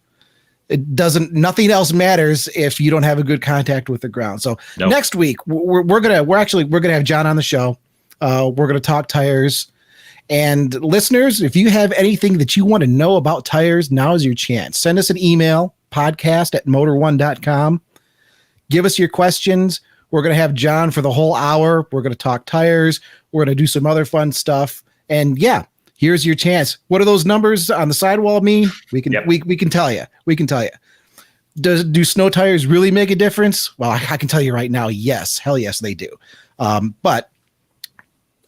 Nothing else matters if you don't have a good contact with the ground. So Next week we're gonna have John on the show. We're gonna talk tires. And listeners, if you have anything that you want to know about tires, now is your chance. Send us an email, podcast@motor1.com. Give us your questions. We're going to have John for the whole hour. We're going to talk tires. We're going to do some other fun stuff. And here's your chance. What do those numbers on the sidewall mean? We can tell you. We can tell you. Do snow tires really make a difference? Well, I can tell you right now, yes. Hell yes, they do. But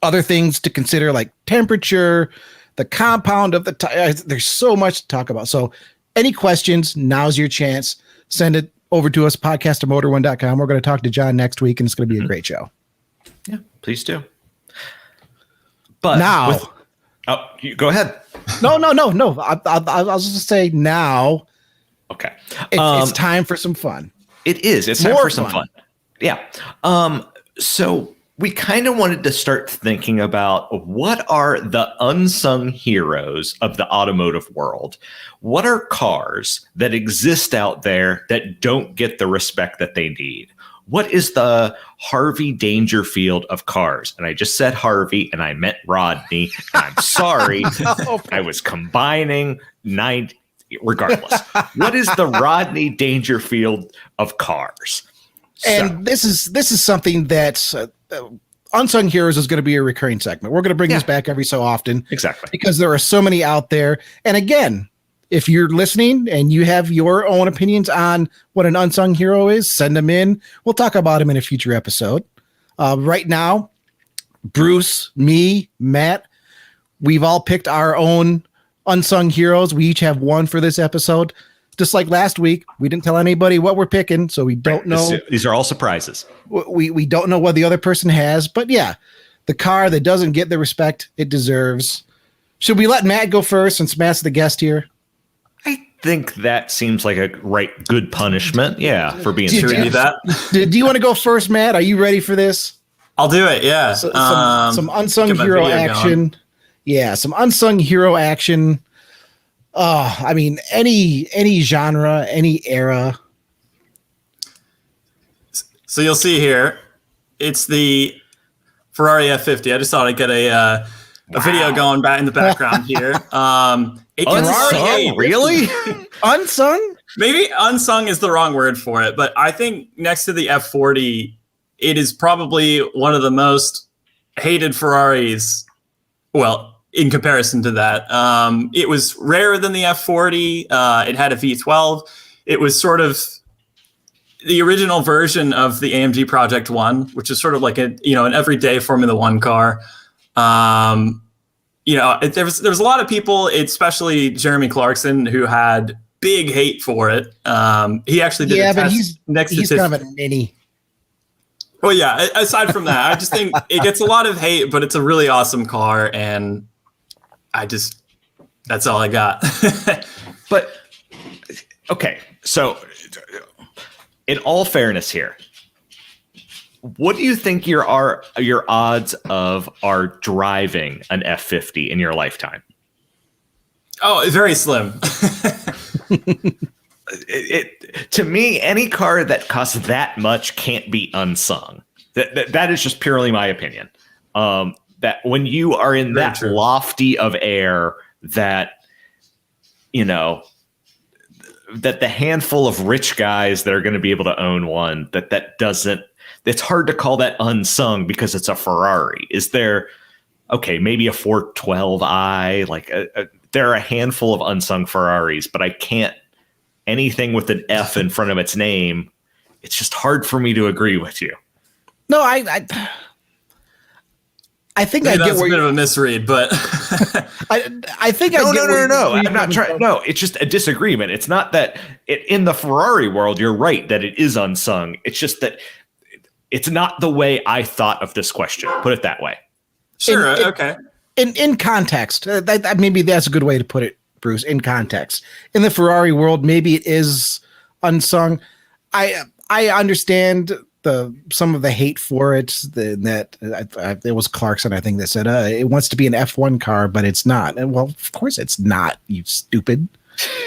other things to consider, like temperature, the compound of the tire. There's so much to talk about. So any questions, now's your chance. Send it over to us, podcast@motor1.com. We're going to talk to John next week, and it's going to be a great show. Yeah, please do. But now, go ahead. No. I'll just say now. Okay. It's time for some fun. It is. It's time for some fun. Yeah. So we kind of wanted to start thinking about what are the unsung heroes of the automotive world. What are cars that exist out there that don't get the respect that they need? What is the Harvey Dangerfield of cars? And I just said Harvey and I meant Rodney. And I'm sorry. I was combining regardless. What is the Rodney Dangerfield of cars? And this is something that's Unsung Heroes is going to be a recurring segment. We're going to bring this back every so often. Exactly. Because there are so many out there. And again, if you're listening and you have your own opinions on what an unsung hero is, send them in. We'll talk about them in a future episode. Right now, Bruce, me, Matt, we've all picked our own unsung heroes. We each have one for this episode. Just like last week, we didn't tell anybody what we're picking, so we don't know. These are all surprises. We don't know what the other person has, but the car that doesn't get the respect it deserves. Should we let Matt go first since Matt's the guest here? I think that seems like a good punishment. Yeah, for being Should we do that? Do you want to go first, Matt? Are you ready for this? I'll do it. Yeah. Some unsung hero action. Going. Yeah, some unsung hero action. I mean, any genre, any era. So you'll see here, it's the Ferrari F50. I just thought I'd get a video going back in the background here. Unsung, really? Unsung? Maybe unsung is the wrong word for it, but I think next to the F40, it is probably one of the most hated Ferraris. Well, in comparison to that, it was rarer than the F40. It had a V12. It was sort of the original version of the AMG Project One, which is sort of like an everyday Formula One car. There was a lot of people, especially Jeremy Clarkson, who had big hate for it. He actually did a test next to he's kind of a mini. Well, yeah. Aside from that, I just think it gets a lot of hate, but it's a really awesome car, and that's all I got. But okay, so in all fairness here, what do you think your odds of are driving an F50 in your lifetime? Oh, very slim. to me, any car that costs that much can't be unsung. That is just purely my opinion. That when you are in Very that true. lofty of air, that that the handful of rich guys that are going to be able to own one, that doesn't. It's hard to call that unsung because it's a Ferrari. Is there? Okay, maybe a 412i. Like there are a handful of unsung Ferraris, but I can't. Anything with an F in front of its name, it's just hard for me to agree with you. No, I think Maybe I get that's where a bit you. of a misread, but I think I get where No. you're I'm not coming trying. from. No, it's just a disagreement. It's not that in the Ferrari world, you're right that it is unsung. It's just that it's not the way I thought of this question. Put it that way. sure, in- okay. In context, maybe that's a good way to put it, Bruce. In context, in the Ferrari world, maybe it is unsung. I understand some of the hate for it. It was Clarkson, I think, that said it wants to be an F1 car, but it's not. And well, of course it's not. You stupid.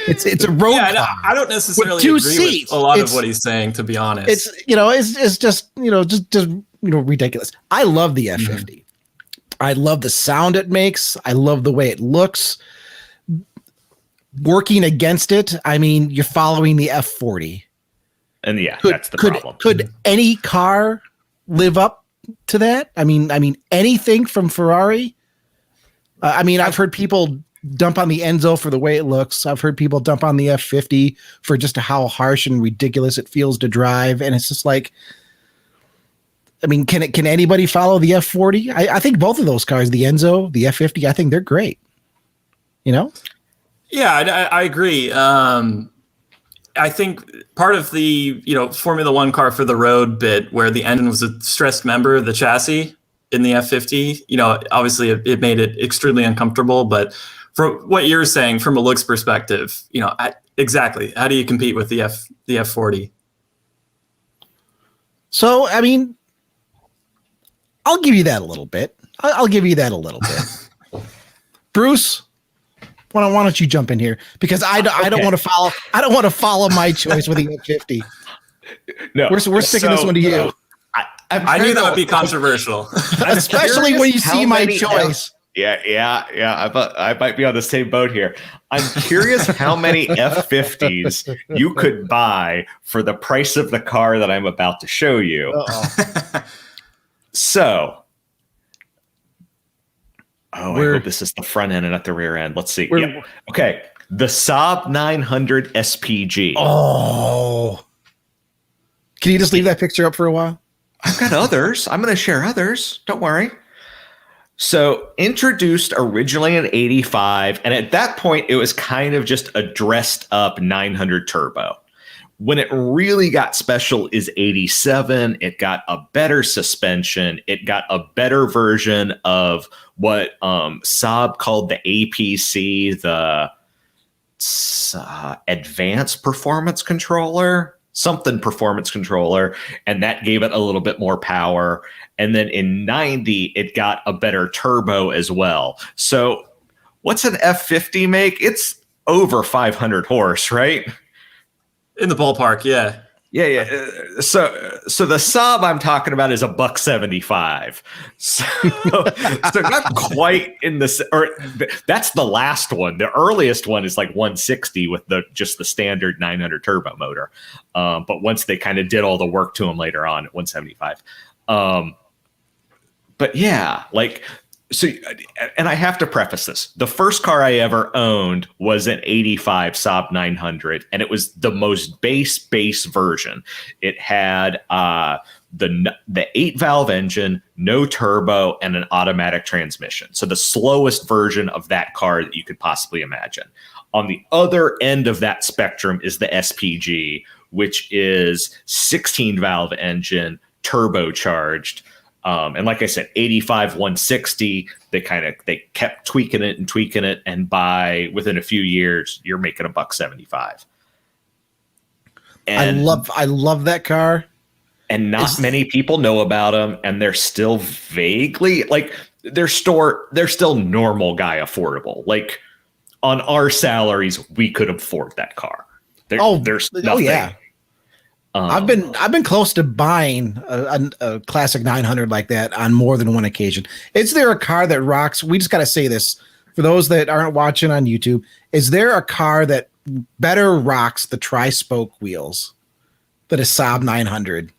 It's a road Yeah, car. I don't necessarily With two agree seats. with a lot It's- of what he's saying, to be honest. It's just ridiculous. I love the F50. I love the sound it makes. I love the way it looks. Working against it, I mean, you're following the F40. And yeah, that's the problem. Could any car live up to that? I mean, anything from Ferrari. I've heard people dump on the Enzo for the way it looks. I've heard people dump on the F50 for just how harsh and ridiculous it feels to drive, and it's just like, I mean, can anybody follow the F40? I think both of those cars, the Enzo, the F50, I think they're great. Yeah, I agree. I think part of the Formula One car for the road bit, where the engine was a stressed member of the chassis in the F50, obviously it made it extremely uncomfortable. But from what you're saying, from a looks perspective, exactly, how do you compete with the F40? So, I mean, I'll give you that a little bit. I'll give you that a little bit. Bruce, why don't you jump in here? Because I don't want to follow. I don't want to follow my choice with the F50. No, We're sticking this one to you, I knew that would be controversial. especially when you see my choice. Yeah. I might be on the same boat here. I'm curious how many F50s you could buy for the price of the car that I'm about to show you. So, I hope this is the front end and not the rear end. Let's see. Yep. Okay. The Saab 900 SPG. Oh. Can you just leave that picture up for a while? I've got others. I'm going to share others. Don't worry. So, introduced originally in 85, and at that point, it was kind of just a dressed up 900 turbo. When it really got special is 87. It got a better suspension. It got a better version of what Saab called the APC, the Advanced Performance Controller, something performance controller, and that gave it a little bit more power. And then in 90, it got a better turbo as well. So what's an F50 make? It's over 500 horse, right? In the ballpark, yeah. Yeah. So the Saab I'm talking about is $175. So not quite in the, or that's the last one. The earliest one is like 160 with just the standard 900 turbo motor. But once they kind of did all the work to them later on at 175. But yeah, so, and I have to preface this. The first car I ever owned was an 85 Saab 900, and it was the most base version. It had the 8-valve engine, no turbo, and an automatic transmission. So the slowest version of that car that you could possibly imagine. On the other end of that spectrum is the SPG, which is 16-valve engine, turbocharged. And like I said, 85, 160, they kept tweaking it. And within a few years, you're making $175. And I love that car. And not many people know about them. And they're still vaguely they're still normal guy affordable. Like on our salaries, we could afford that car. There's nothing. Oh yeah. I've been close to buying a classic 900 like that on more than one occasion. Is there a car that rocks? We just got to say this for those that aren't watching on YouTube. Is there a car that better rocks the tri-spoke wheels than a Saab 900?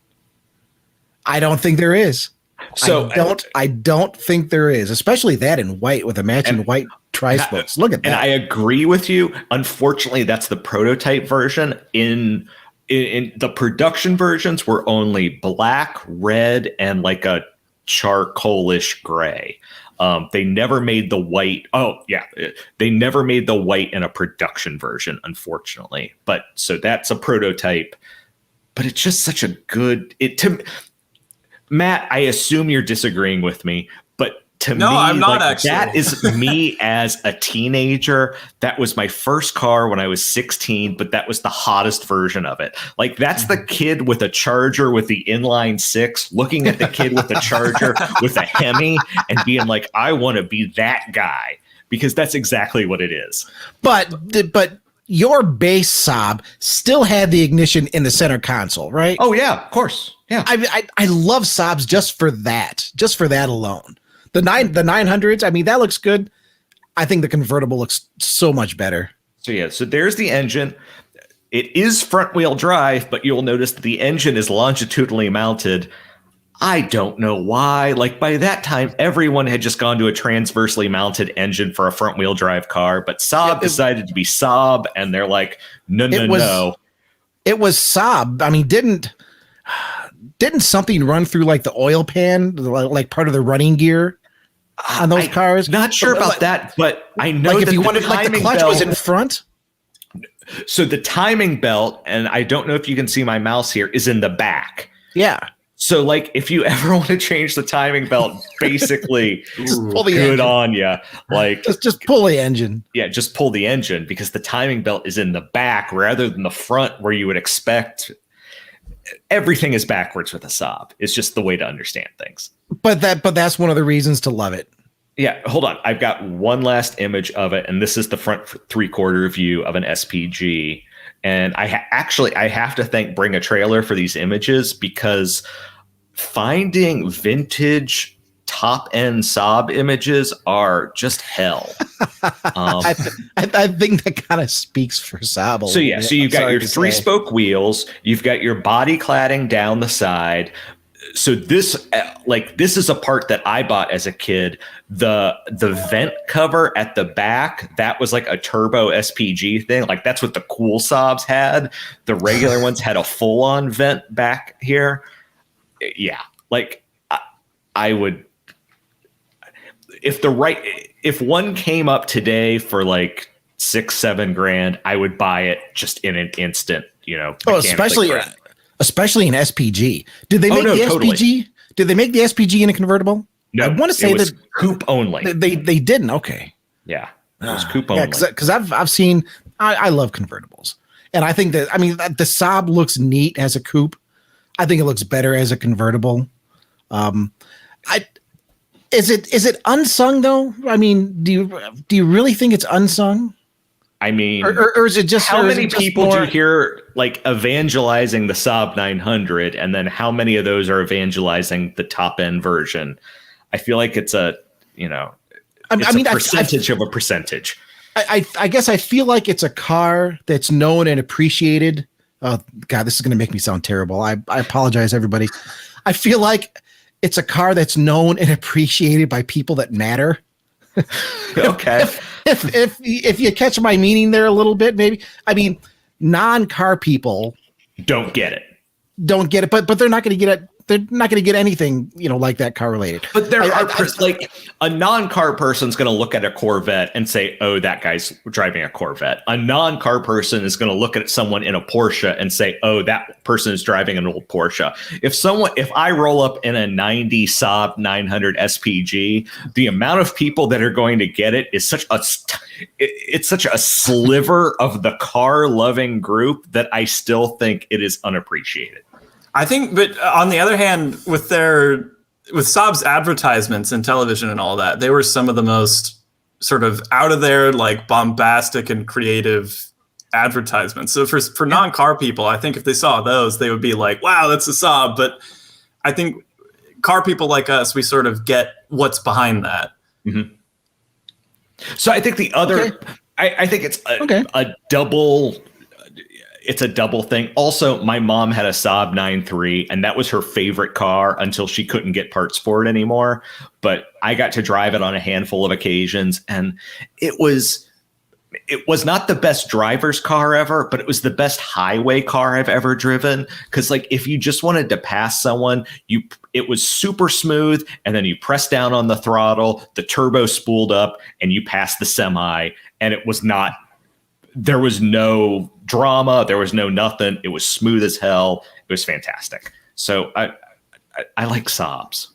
I don't think there is. So I don't think there is, especially that in white with a matching white tri-spokes. Look at that. And I agree with you. Unfortunately, that's the prototype version. In the production versions were only black, red, and like a charcoalish gray. They never made the white. Oh yeah, they never made the white in a production version, unfortunately. But so that's a prototype. But it's just such a good. Matt, I assume you're disagreeing with me, but to me, I'm not actually. That is me as a teenager. That was my first car when I was 16, but that was the hottest version of it. Like that's the kid with a Charger with the inline six, looking at the kid with a Charger with a Hemi and being like, I want to be that guy, because that's exactly what it is. But your base Saab still had the ignition in the center console, right? Oh yeah, of course. Yeah. I love Saabs just for that alone. The 900s, I mean, that looks good. I think the convertible looks so much better. So there's the engine. It is front wheel drive, but you'll notice that the engine is longitudinally mounted. I don't know why. Like by that time, everyone had just gone to a transversely mounted engine for a front wheel drive car, but Saab decided to be Saab, and they're like, no. It was Saab. I mean, didn't something run through like the oil pan, like part of the running gear on those cars? Not sure about that, but I know like that if you wanted, like the clutch was in front. So the timing belt, and I don't know if you can see my mouse here, is in the back. Yeah. So like if you ever want to change the timing belt, basically pull the good engine. On you. Like just pull the engine. Yeah, just pull the engine, because the timing belt is in the back rather than the front where you would expect. Everything is backwards with a Saab. It's just the way to understand things. But that's one of the reasons to love it. Yeah, hold on. I've got one last image of it, and this is the front 3/4 view of an SPG. And I have to thank Bring a Trailer for these images, because finding vintage top-end Saab images are just hell. I think that kind of speaks for Saab. So yeah, so you've got your 3-spoke wheels, you've got your body cladding down the side. So this is a part that I bought as a kid. The vent cover at the back, that was like a turbo SPG thing. Like that's what the cool Saabs had. The regular ones had a full-on vent back here. Yeah, like I would. If one came up today for like $6-7 grand, I would buy it just in an instant. Oh, especially an SPG. Did they make the SPG? Totally. Did they make the SPG in a convertible? No, I want to say that coupe only. They didn't. Okay. Yeah, it was coupe only. Yeah, because I've seen. I love convertibles, and I think that the Saab looks neat as a coupe. I think it looks better as a convertible. Is it unsung though? I mean, do you really think it's unsung? I mean, or is it just how many people do you hear like evangelizing the Saab 900, and then how many of those are evangelizing the top end version? I feel like it's a percentage of a percentage. I guess I feel like it's a car that's known and appreciated. Oh God, this is going to make me sound terrible. I apologize, everybody. I feel like it's a car that's known and appreciated by people that matter. Okay. If you catch my meaning there a little bit, maybe. I mean, non-car people don't get it, but they're not going to get it. They're not going to get anything, like that car related. But there are like a non-car person's going to look at a Corvette and say, "Oh, that guy's driving a Corvette." A non-car person is going to look at someone in a Porsche and say, "Oh, that person is driving an old Porsche." If I roll up in a 90 Saab 900 SPG, the amount of people that are going to get it is such a sliver of the car-loving group that I still think it is unappreciated. I think, but on the other hand, with Saab's advertisements and television and all that, they were some of the most sort of out of there, like bombastic and creative advertisements. So for non-car people, I think if they saw those, they would be like, wow, that's a Saab. But I think car people like us, we sort of get what's behind that. Mm-hmm. So I think the other, I think it's a double. It's a double thing. Also, my mom had a Saab 9.3, and that was her favorite car until she couldn't get parts for it anymore. But I got to drive it on a handful of occasions, and it was not the best driver's car ever, but it was the best highway car I've ever driven. Because like if you just wanted to pass someone, it was super smooth, and then you press down on the throttle, the turbo spooled up, and you passed the semi, and it was not. There was no drama. There was no nothing. It was smooth as hell. It was fantastic. So I like Saabs.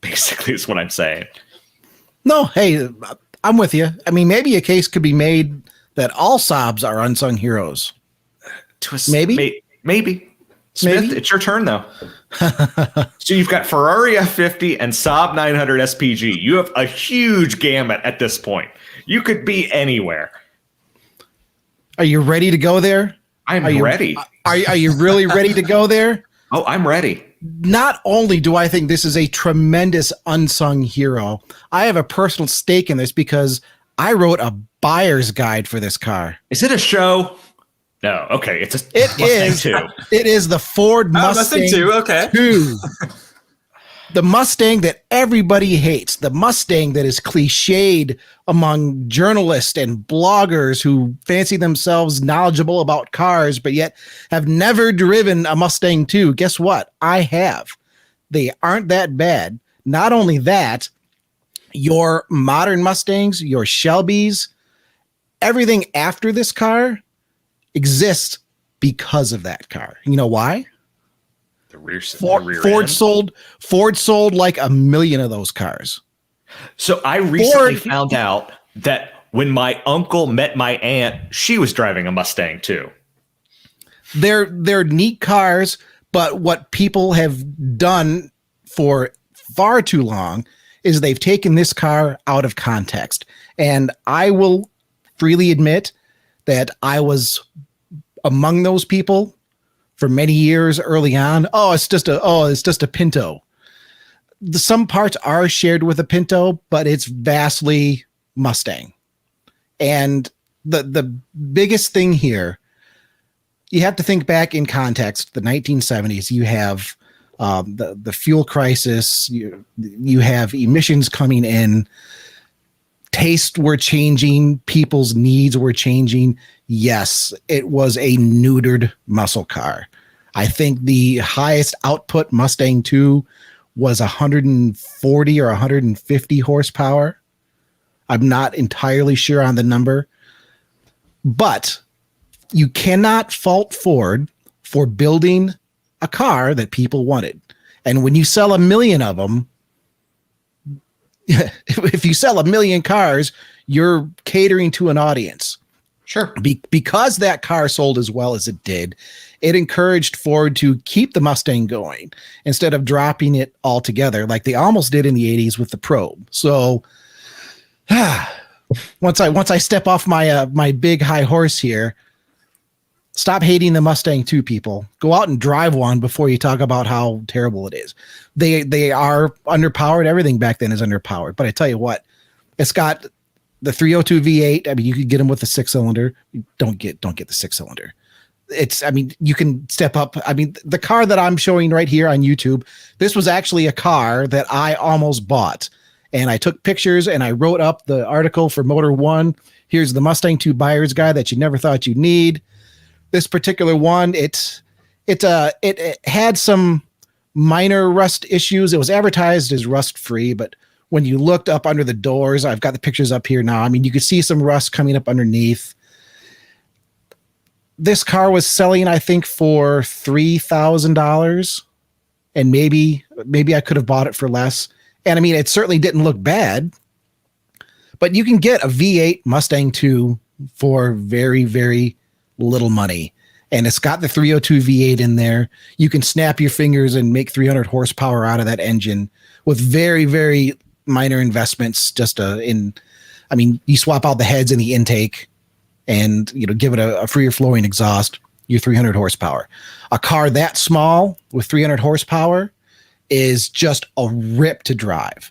Basically, is what I'm saying. No, hey, I'm with you. I mean, maybe a case could be made that all Saabs are unsung heroes. Maybe. Smith, it's your turn, though. So you've got Ferrari F50 and Saab 900 SPG. You have a huge gamut at this point. You could be anywhere. Are you ready to go there? I'm ready. Are you really ready to go there? Oh, I'm ready. Not only do I think this is a tremendous unsung hero, I have a personal stake in this because I wrote a buyer's guide for this car. Is it a show? No. Okay. It is. Too. It is the Ford Mustang 2. Okay. 2. The Mustang that everybody hates, the Mustang that is cliched among journalists and bloggers who fancy themselves knowledgeable about cars, but yet have never driven a Mustang 2. Guess what? I have. They aren't that bad. Not only that, your modern Mustangs, your Shelbys, everything after this car exists because of that car. You know why? Ford sold like 1 million of those cars. So I recently found out that when my uncle met my aunt, she was driving a Mustang too. They're neat cars, but what people have done for far too long is they've taken this car out of context. And I will freely admit that I was among those people for many years early on. It's just a Pinto. Some parts are shared with a Pinto, but it's vastly Mustang. And the biggest thing here, you have to think back in context. The 1970s, you have the fuel crisis, you have emissions coming in, tastes were changing, people's needs were changing. Yes, it was a neutered muscle car. I think the highest output Mustang 2 was 140 or 150 horsepower. I'm not entirely sure on the number, but you cannot fault Ford for building a car that people wanted. And when you sell 1 million of them, if you sell 1 million cars, you're catering to an audience. Sure. Because that car sold as well as it did, it encouraged Ford to keep the Mustang going instead of dropping it altogether like they almost did in the 80s with the Probe. So once I step off my big high horse here, stop hating the Mustang 2, people. Go out and drive one before you talk about how terrible it is. They are underpowered. Everything back then is underpowered. But I tell you what, it's got the 302 V8. I mean, you could get them with the 6-cylinder. Don't get the 6-cylinder. You can step up. I mean, the car that I'm showing right here on YouTube, this was actually a car that I almost bought. And I took pictures and I wrote up the article for Motor One. Here's the Mustang 2 buyer's guide that you never thought you'd need. This particular one, it had some minor rust issues. It was advertised as rust free, but when you looked up under the doors, I've got the pictures up here now. I mean, you could see some rust coming up underneath. This car was selling, I think, for $3,000, and maybe I could have bought it for less. And I mean, it certainly didn't look bad, but you can get a V8 Mustang 2 for very, very little money. And it's got the 302 V8 in there. You can snap your fingers and make 300 horsepower out of that engine with very, very minor investments. You swap out the heads and the intake. and give it a freer flowing exhaust, you're 300 horsepower. A car that small with 300 horsepower is just a rip to drive.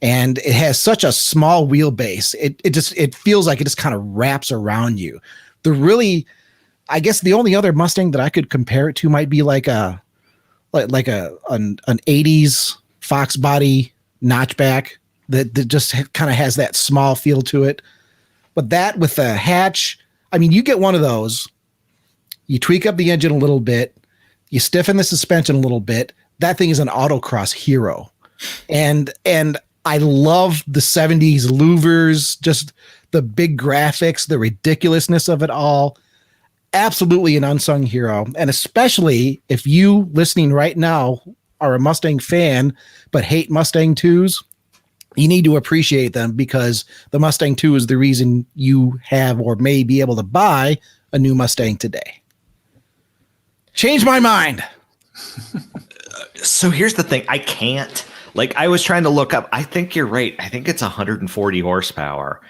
And it has such a small wheelbase. It feels like it just kind of wraps around you. I guess the only other Mustang that I could compare it to might be like an 80s Fox body notchback that just kind of has that small feel to it. But that with the hatch, I mean, you get one of those, you tweak up the engine a little bit, you stiffen the suspension a little bit. That thing is an autocross hero. And I love the 70s louvers, just the big graphics, the ridiculousness of it all. Absolutely an unsung hero. And especially if you listening right now are a Mustang fan but hate Mustang 2s, you need to appreciate them, because the Mustang 2 is the reason you have or may be able to buy a new Mustang today. Change my mind. So here's the thing. I can't. Like, I was trying to look up. I think you're right. I think it's 140 horsepower.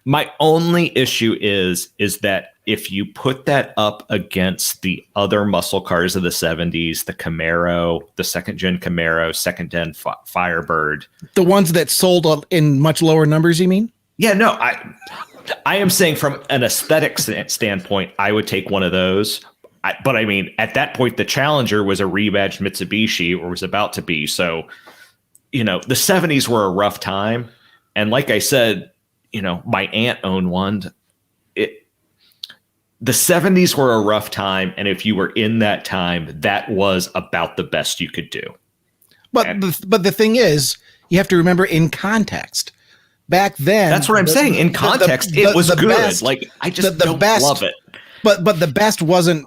My only issue is that if you put that up against the other muscle cars of the 70s, the Camaro, the second-gen Camaro, second-gen Firebird. The ones that sold in much lower numbers, you mean? Yeah, no. I am saying from an aesthetic standpoint, I would take one of those. But I mean, at that point, the Challenger was a rebadged Mitsubishi, or was about to be. So, the 70s were a rough time. And like I said, my aunt owned one. The 70s were a rough time. And if you were in that time, that was about the best you could do. But the thing is, you have to remember in context. Back then, that's what I'm saying. In context, it was good. Best, like, I just don't love it. But the best wasn't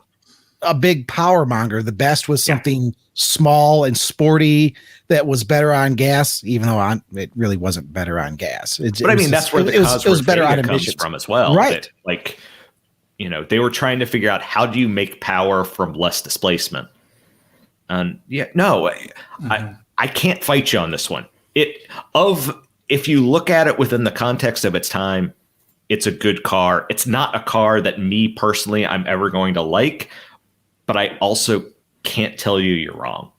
a big power monger. The best was something small and sporty that was better on gas, even though it really wasn't better on gas. That's where it was better on emissions from as well. Right. They were trying to figure out, how do you make power from less displacement? And I can't fight you on this one. If you look at it within the context of its time, it's a good car. It's not a car that me personally I'm ever going to like, but I also can't tell you you're wrong.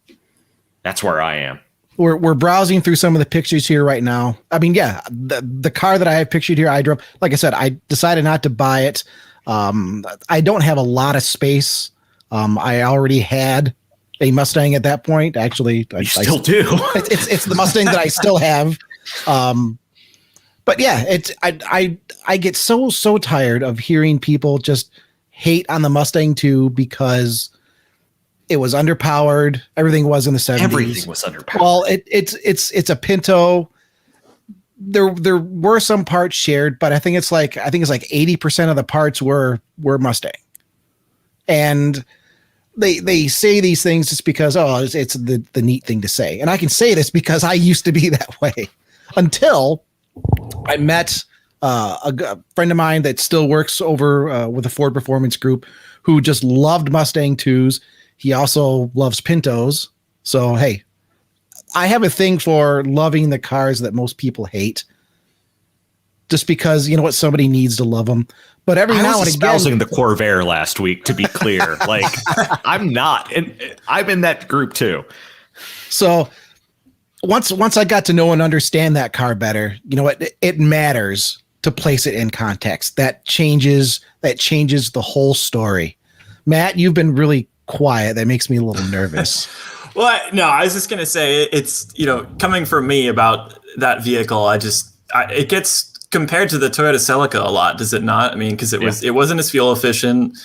That's where I am. We're browsing through some of the pictures here right now. I mean, the car that I have pictured here, I drove. Like I said, I decided not to buy it. I don't have a lot of space. I already had a Mustang at that point. Actually, I still do. It's the Mustang that I still have. But yeah, I get so tired of hearing people just hate on the Mustang 2 because it was underpowered. Everything was in the 70s. Everything was underpowered. Well, it's a Pinto. There were some parts shared, but I think it's like 80% of the parts were Mustang. And they say these things just because it's the neat thing to say. And I can say this because I used to be that way until I met a friend of mine that still works over with the Ford Performance Group, who just loved Mustang 2s. He also loves Pintos. So, hey, I have a thing for loving the cars that most people hate, just because, somebody needs to love them. But every now and again, I was espousing the Corvair last week, to be clear. Like, I'm not, and I'm in that group too. So once I got to know and understand that car better, it matters to place it in context. That changes the whole story. Matt, you've been really quiet. That makes me a little nervous. Well, no, I was just going to say, it's, coming from me about that vehicle, it gets compared to the Toyota Celica a lot, does it not? I mean, because it wasn't as fuel efficient,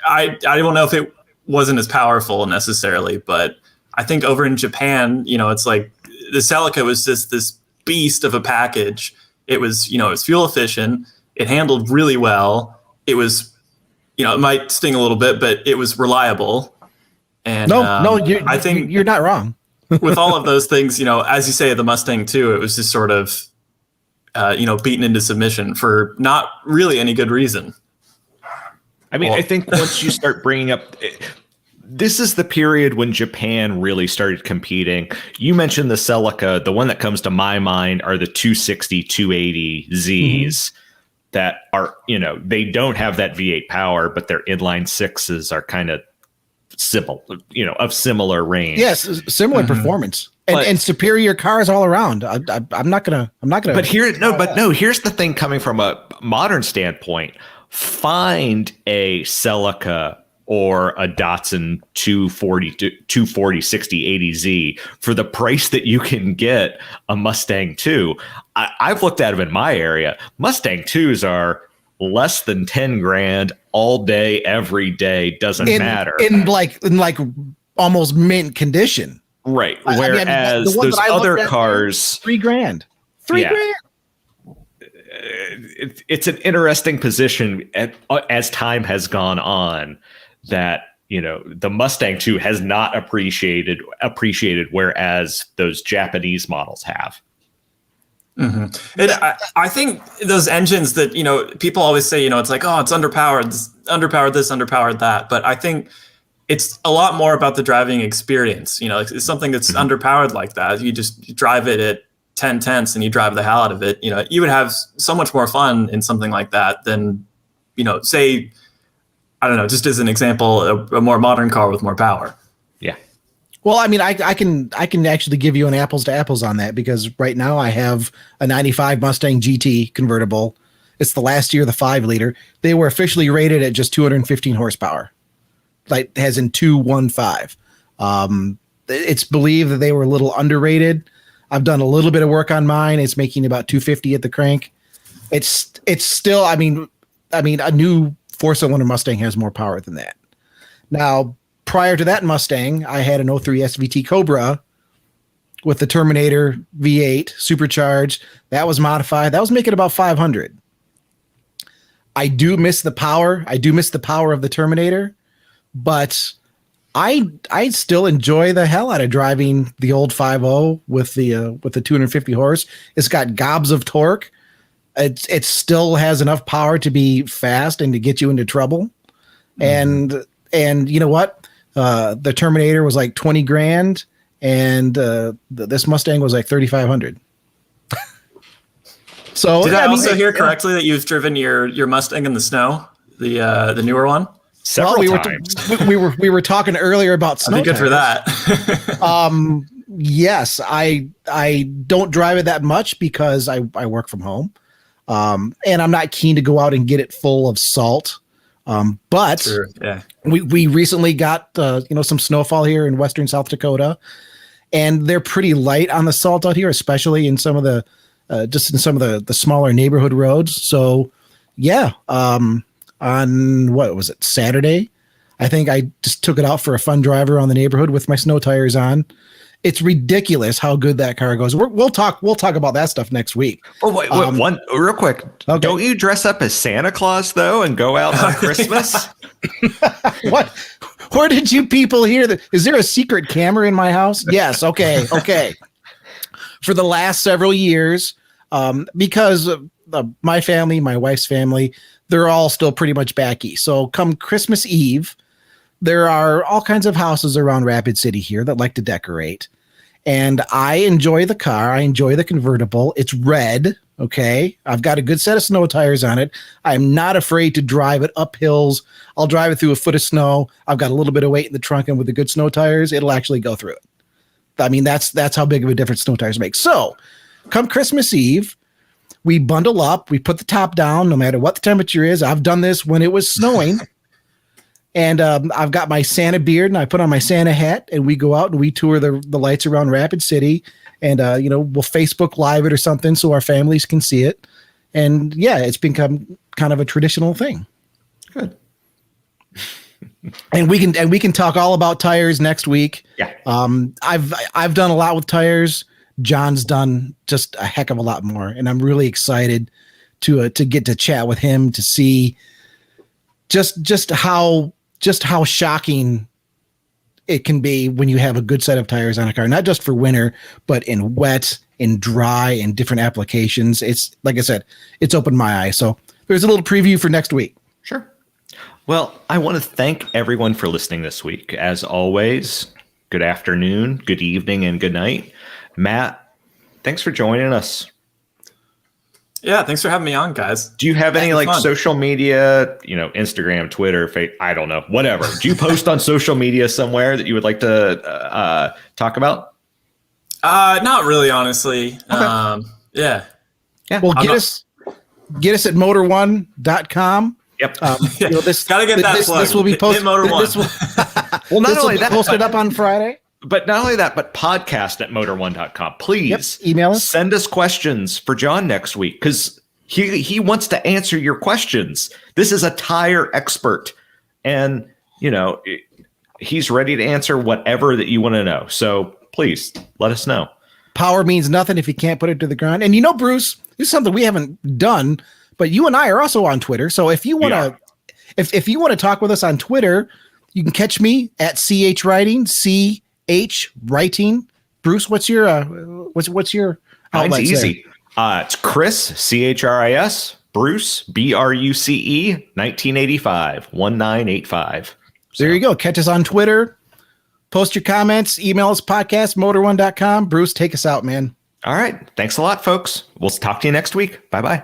I don't know if it wasn't as powerful necessarily, but I think over in Japan, it's like the Celica was just this beast of a package. It was, it was fuel efficient. It handled really well. It was, it might sting a little bit, but it was reliable. And I think you're not wrong. With all of those things, as you say, the Mustang 2, it was just sort of, beaten into submission for not really any good reason. I mean, I think once you start bringing up, this is the period when Japan really started competing. You mentioned the Celica. The one that comes to my mind are the 260, 280 Zs. that are, they don't have that V8 power, but their inline sixes are kind of of similar range. Yes, similar performance and superior cars all around. I'm not gonna. But here's the thing. Coming from a modern standpoint, find a Celica or a Datsun 240 60 80Z for the price that you can get a Mustang 2. I've looked at them in my area. Mustang 2s are less than 10 grand all day, every day. Doesn't matter. In like almost mint condition. Right. Whereas those other cars, $3,000. $3,000. It's an interesting position as time has gone on that, the Mustang 2 has not appreciated, whereas those Japanese models have. Mm-hmm. And I think those engines that, people always say, it's like, oh, it's underpowered this, underpowered that. But I think it's a lot more about the driving experience. It's something that's underpowered like that. You just drive it at 10 tenths and you drive the hell out of it. You would have so much more fun in something like that than, say, I don't know, just as an example, a more modern car with more power. Yeah. Well, I mean, I can actually give you an apples to apples on that, because right now I have a 95 Mustang GT convertible. It's the last year, the 5-liter. They were officially rated at just 215 horsepower, like as in 215. It's believed that they were a little underrated. I've done a little bit of work on mine. It's making about 250 at the crank. It's still, I mean, a new 4-cylinder Mustang has more power than that. Now, prior to that Mustang, I had an 03 SVT Cobra with the Terminator V8 supercharged. That was modified. That was making about 500. I do miss the power. I do miss the power of the Terminator, but I still enjoy the hell out of driving the old 5.0 with the 250 horse. It's got gobs of torque. It still has enough power to be fast and to get you into trouble. Mm-hmm. And you know what? The Terminator was like 20 grand, and this Mustang was like 3,500. So did I also hear correctly that you've driven your Mustang in the snow, the newer one? Several times. We were talking earlier about snow. I think good for that. Yes, I don't drive it that much because I work from home, and I'm not keen to go out and get it full of salt. But sure, yeah. we recently got some snowfall here in western South Dakota, and they're pretty light on the salt out here, especially in some of the the smaller neighborhood roads. So yeah, on what was it, Saturday, I think I just took it out for a fun drive around the neighborhood with my snow tires on. It's ridiculous how good that car goes. We'll talk about that stuff next week. Oh wait, one real quick. Okay. Don't you dress up as Santa Claus though and go out on Christmas? What? Where did you people hear that? Is there a secret camera in my house? Yes. Okay. For the last several years, because my family, my wife's family, they're all still pretty much back east. So come Christmas Eve, there are all kinds of houses around Rapid City here that like to decorate. And I enjoy the car. I enjoy the convertible. It's red. Okay. I've got a good set of snow tires on it. I'm not afraid to drive it up hills. I'll drive it through a foot of snow. I've got a little bit of weight in the trunk, and with the good snow tires, it'll actually go through it. I mean, that's how big of a difference snow tires make. So come Christmas Eve, we bundle up, we put the top down, no matter what the temperature is. I've done this when it was snowing. And I've got my Santa beard, and I put on my Santa hat, and we go out and we tour the lights around Rapid City, and we'll Facebook Live it or something so our families can see it. And yeah, it's become kind of a traditional thing. Good. And we can talk all about tires next week. Yeah. I've done a lot with tires. John's done just a heck of a lot more, and I'm really excited to get to chat with him to see just how shocking it can be when you have a good set of tires on a car, not just for winter, but in wet, in dry, and different applications. It's like I said, it's opened my eyes. So there's a little preview for next week. Sure. Well, I want to thank everyone for listening this week. As always, good afternoon, good evening, and good night. Matt, thanks for joining us. Yeah, thanks for having me on, guys. Do you have any like fun. social media, Instagram, Twitter, I don't know, whatever. Do you post on social media somewhere that you would like to talk about? Not really, honestly. Okay. Yeah. Well, get us at motor1.com. Yep. This gotta get that plug. This will be posted. Motor One. Well, not This will only be that, posted up on Friday. but not only that, but podcast at motor1.com. Please email us. Send us questions for John next week because he wants to answer your questions. This is a tire expert, and he's ready to answer whatever that you want to know. So please let us know. Power means nothing if you can't put it to the ground. And Bruce, this is something we haven't done, but you and I are also on Twitter. So if you want to, if you want to talk with us on Twitter, you can catch me at CH Writing, CH Writing. Bruce, what's your outlet? Mine's easy. It's Chris, CHRIS, Bruce, BRUCE, 1985, 1985. So. There you go. Catch us on Twitter. Post your comments. Email us podcast, motor1.com. Bruce, take us out, man. All right. Thanks a lot, folks. We'll talk to you next week. Bye-bye.